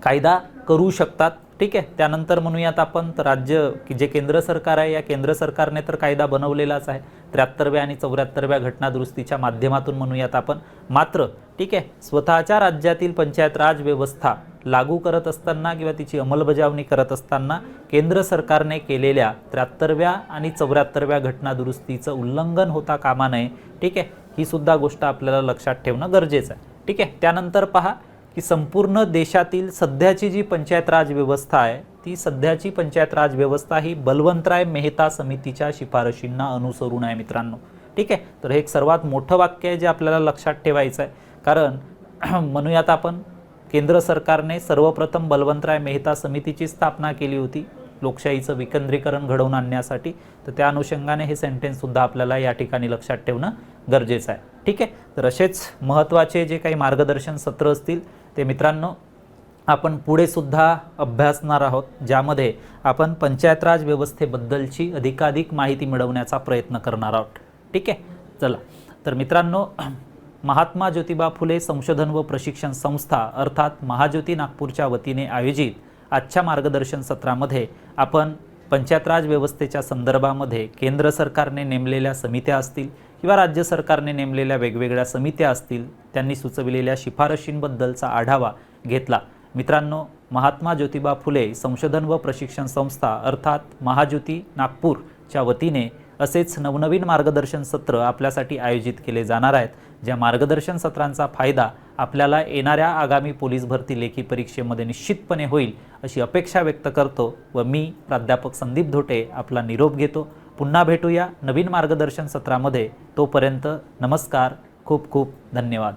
कायदा करू शकतात। ठीक आहे, त्यानंतर म्हणूयात आपण तर राज्य की जे केंद्र सरकार आहे या केंद्र सरकारने तर कायदा बनवलेलाच आहे 73व्या आणि 74व्या घटनादुरुस्तीच्या माध्यमातून म्हणूयात आपण। मात्र ठीक आहे, स्वतःच्या राज्यातील पंचायत राज व्यवस्था लागू करत असताना किंवा तिची अंमलबजावणी करत असताना केंद्र सरकारने केलेल्या 73व्या आणि 74व्या घटनादुरुस्तीचं उल्लंघन होता कामा नये। ठीक आहे, ही सुद्धा गोष्ट आपल्याला लक्षात ठेवणं गरजेचं आहे। ठीक आहे, त्यानंतर पहा की संपूर्ण देशातील सध्याची जी पंचायत राज व्यवस्था आहे ती सध्याची पंचायत राज व्यवस्था ही बलवंतराय मेहता समितीच्या शिफारशींना अनुसरून आहे मित्रांनो। ठीक आहे, तर हे एक सर्वात मोठं वाक्य आहे जे आपल्याला लक्षात ठेवायचं आहे, कारण म्हणूयात आपण केंद्र सरकारने सर्वप्रथम बलवंतराय मेहता समितीची स्थापना केली होती लोकशाहीचं विकेंद्रीकरण घडवून आणण्यासाठी, तर त्या अनुषंगाने हे सेंटेन्स सुद्धा आपल्याला या ठिकाणी लक्षात ठेवणं गरजेचं आहे। ठीक आहे, तर असेच महत्त्वाचे जे काही मार्गदर्शन सत्र असतील ते मित्रांनो आपण पुढे सुद्धा अभ्यासणार आहोत, ज्यामध्ये आपण पंचायत राज व्यवस्थेबद्दलची अधिकाधिक माहिती मिळवण्याचा प्रयत्न करणार आहोत। ठीक आहे, चला तर मित्रांनो महात्मा ज्योतिबा फुले संशोधन व प्रशिक्षण संस्था अर्थात महाज्योती नागपूरच्या वतीने आयोजित आजच्या मार्गदर्शन सत्रामध्ये आपण पंचायत राज व्यवस्थेच्या संदर्भामध्ये केंद्र सरकारने नेमलेल्या समित्या असतील किंवा राज्य सरकारने नेमलेल्या वेगवेगळ्या समित्या असतील त्यांनी सुचविलेल्या शिफारशींबद्दलचा आढावा घेतला। मित्रांनो महात्मा ज्योतिबा फुले संशोधन व प्रशिक्षण संस्था अर्थात महाज्योती नागपूरच्या वतीने असेच नवनवीन मार्गदर्शन सत्र आपल्यासाठी आयोजित केले जाणार आहेत, ज्या मार्गदर्शन सत्रांचा फायदा आपल्याला येणाऱ्या आगामी पोलीस भरती लेखी परीक्षेमध्ये निश्चितपणे होईल अशी अपेक्षा व्यक्त करतो व मी प्राध्यापक संदीप धोटे आपला निरोप घेतो। पुन्हा भेटूया नवीन मार्गदर्शन सत्रामध्ये, तोपर्यंत नमस्कार, खूप खूप धन्यवाद।